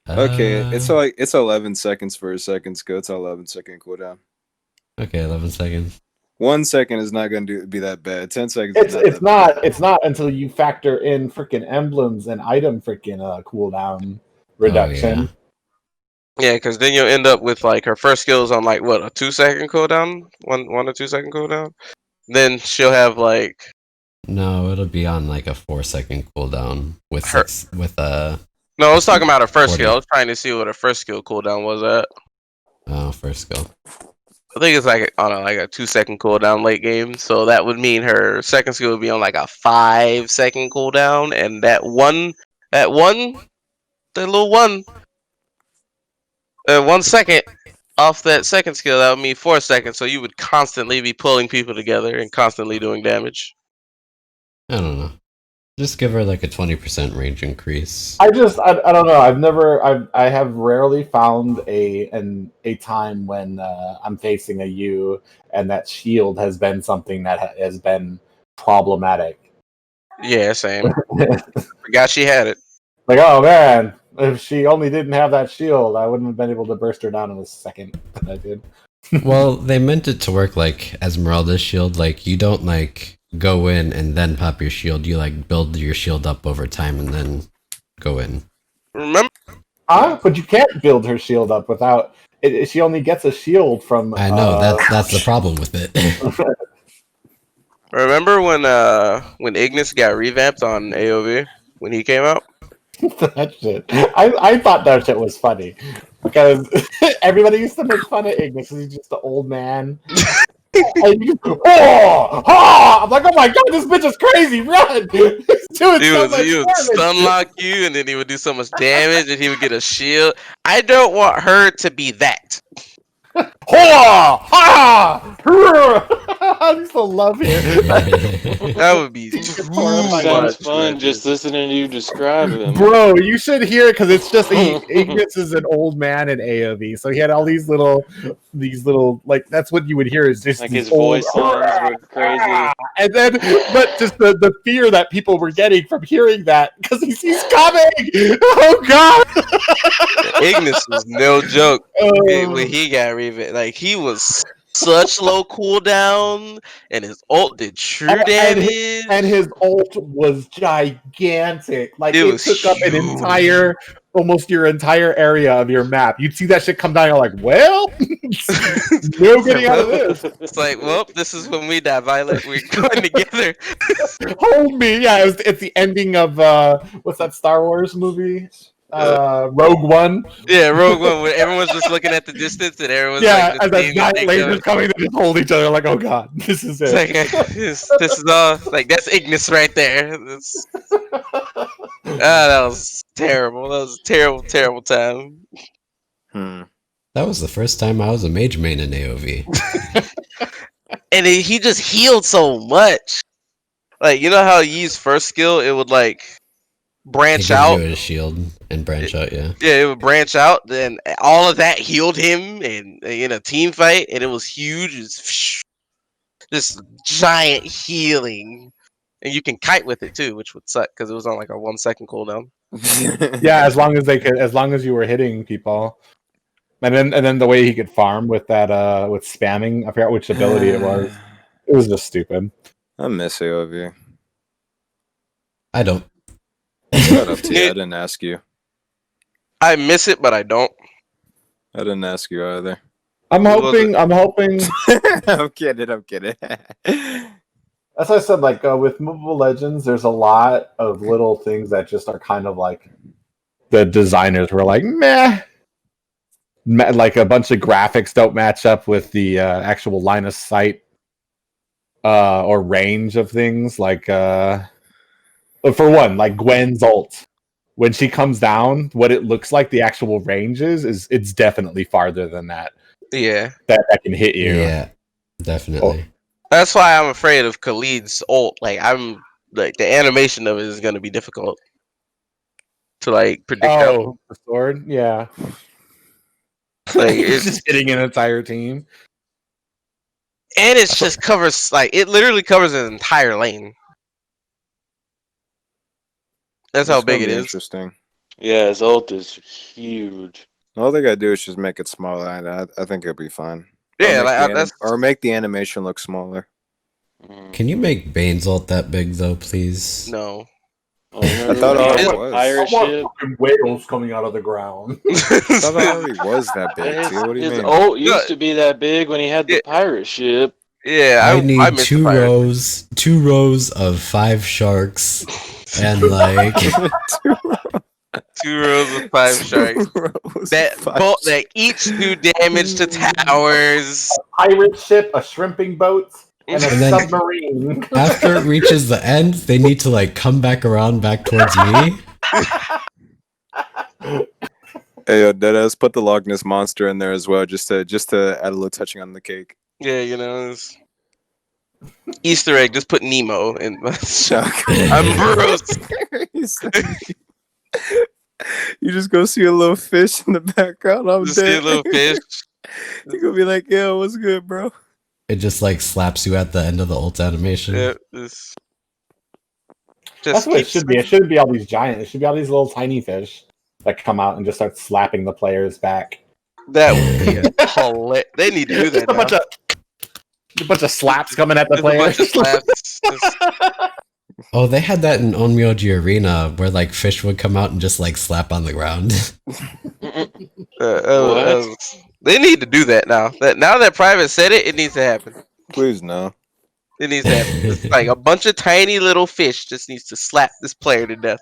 Okay, Uh, it's 11 seconds for a second skill. It's 11-second cooldown. Okay, 11 seconds. 1 second is not going to be that bad. 10 seconds. Is It's not until you factor in freaking emblems and item freaking cooldown reduction. Yeah, because then you'll end up with like her first skill is on like what, a 2 second cooldown, 1 or 2 second cooldown. Then she'll have like No, it'll be on like a 4-second cooldown with Her- No, I was talking about her first 40. skill. I was trying to see what her first skill cooldown was at. first skill. I think it's like on like a 2 second cooldown late game, so that would mean her second skill would be on like a 5 second cooldown, and that little 1 second off that second skill, that would mean 4 seconds. So you would constantly be pulling people together and constantly doing damage. I don't know. Just give her like a 20% range increase. I don't know. I have rarely found a time when I'm facing a U and that shield has been something that has been problematic. Yeah, same. Forgot she had it. Like, oh man, if she only didn't have that shield, I wouldn't have been able to burst her down in a second. I did. Well, they meant it to work like Esmeralda's shield. Like, you don't like go in and then pop your shield. You like build your shield up over time and then go in. Remember? But you can't build her shield up without. She only gets a shield from. I know that's the problem with it. Remember when Ignis got revamped on AOV when he came out? That shit. I thought that shit was funny because everybody used to make fun of Ignis because he's just an old man. And you, I'm like, oh my god, this bitch is crazy! Run! He would stun lock you, and then he would do so much damage, and he would get a shield. I don't want her to be that. I used to love it. That would be too Sounds much. fun Just listening to you describe him. Bro, you should hear it because it's just Ignis is an old man in AOV, so he had all these little like that's what you would hear is just Like these his voice old, lines were crazy. and then but just the fear that people were getting from hearing that because he's coming. Oh god, Ignis was no joke Oh. when he got revamped. Like, he was such low cooldown, and his ult did true damage. And his ult was gigantic. Like It it was took up an huge. almost your entire area of your map. You'd see that shit come down. You're like, well, no getting out of this. It's like, well, this is when we die, Violet. We're going together. Hold me. Yeah, it's the ending of what's that Star Wars movie? Rogue One. Yeah, Rogue One, where everyone's just looking at the distance, and everyone's Yeah, like, and just the seeing giant the lasers thing coming, they just hold each other like, oh god, this is It's it. like, this is all like, that's Ignis right there. That was terrible. That was a terrible, terrible time. That was the first time I was a mage main in AOV. And he just healed so much. Like, you know how Yi's first skill, it would like It branch gives out. you a shield and branch out, yeah. Yeah, it would branch out. Then all of that healed him in a team fight, and it was huge. It's just giant healing, and you can kite with it too, which would suck because it was on like a 1 second cooldown. Yeah, as long as you were hitting people. And then the way he could farm with that with spamming, I forgot which ability it was. It was just stupid. I miss AOV. I don't. Shut up to you. I didn't ask you. I miss it, but I don't. I didn't ask you either. I'm hoping. I'm kidding. As I said, like with Mobile Legends, there's a lot of little things that just are kind of like the designers were like, meh. Like a bunch of graphics don't match up with the actual line of sight or range of things. Like, for one, like Gwen's ult. When she comes down, what it looks like the actual range is it's definitely farther than that. Yeah. That can hit you. Yeah, definitely. That's why I'm afraid of Khalid's ult. Like I'm like the animation of it is gonna be difficult to like predict out. Oh, the sword? Yeah. Like It's it's just hitting an entire team. and it's just covers like it literally covers an entire lane. That's how It's gonna big it be is. Interesting. Yeah, his ult is huge. All they gotta do is just make it smaller. I think it'll be fine. Yeah, or make, like the that's or make the animation look smaller. Mm. Can you make Bane's ult that big though, please? no. Oh, remember I thought when it he had already the was. pirate ship? Fucking whales coming out of the ground. I thought it already was that big. His, Too. What do you his mean? ult used to be that big when he had the Yeah. pirate ship. Yeah, I I need missed two the pirate. rows of 5 sharks, and like 2 rows of 5 sharks. That each do damage to towers. Pirate ship, a shrimping boat, and a And then- submarine. after it reaches the end, they need to like come back around back towards me. Hey, yo, Deadass, put the Loch Ness monster in there as well, just to add a little touching on the cake. Yeah, you know, it's Easter egg. Just put Nemo in. I'm I'm Bruce. You just go see a little fish in the background. I'm Just see a dead. little fish. You gonna be like, yo, what's good, bro? It just like slaps you at the end of the ult animation. Yeah, That's just what it keeps should be. It shouldn't be all these giant. It should be all these little tiny fish that come out and just start slapping the players back. that would be hilarious. They need to do Just that. a bunch of slaps coming at the Just a bunch players. of slaps. Just- Oh, they had that in Onmyoji Arena where like fish would come out and just like slap on the ground. they need to do that now. Now that Private said it, it needs to happen. Please no. It needs to happen. It's like a bunch of tiny little fish just needs to slap this player to death.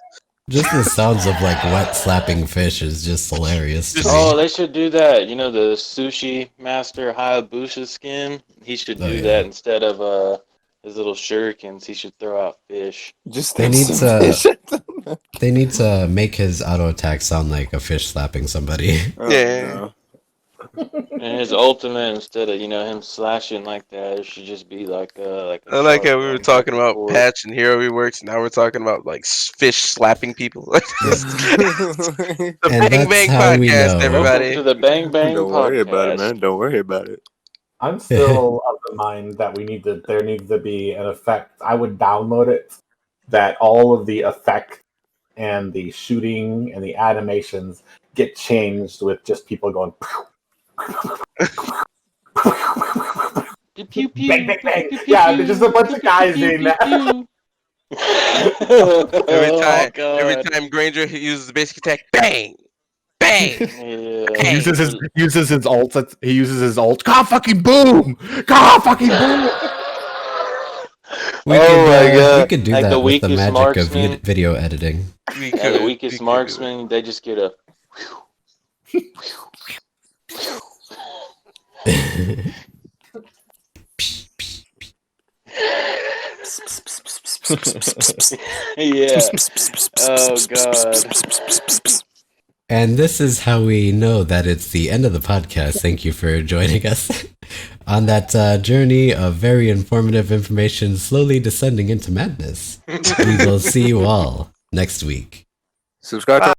Just the sounds of like wet slapping fish is just hilarious. to me. Oh, they should do that. You know, the sushi master Hayabusa skin? He should do yeah. that instead of his little shurikens. He should throw out fish. Just They throw need some to- fish at them. They need to make his auto attack sound like a fish slapping somebody. Oh, Yeah. no. And his ultimate, instead of, him slashing like that, it should just be like a I like how we were shotgun talking back and about forth. patch and hero reworks. Now we're talking about like fish slapping people. The And Bang that's Bang how we podcast, know. everybody. Welcome to the Bang Bang Don't podcast. worry about it, man. Don't worry about it. I'm still of the mind that there needs to be an effect. I would download it that all of the effect and the shooting and the animations get changed with just people going Pew, pew, pew, bang, bang, bang. pew, pew, Yeah, pew, there's just a bunch of guys pew, doing pew, that. pew. Every Oh, time Granger uses the basic attack, bang, bang. Yeah. He uses his ult. He uses his ult. God fucking boom! God fucking boom! We Oh could, my God. we could do Like that the with the weakest magic of marksman. video editing. We Yeah, could- the we weakest could marksman, they just get a. Yeah. Oh God. And this is how we know that it's the end of the podcast. Thank you for joining us on that journey of very informative information slowly descending into madness. We will see you all next week. Subscribe to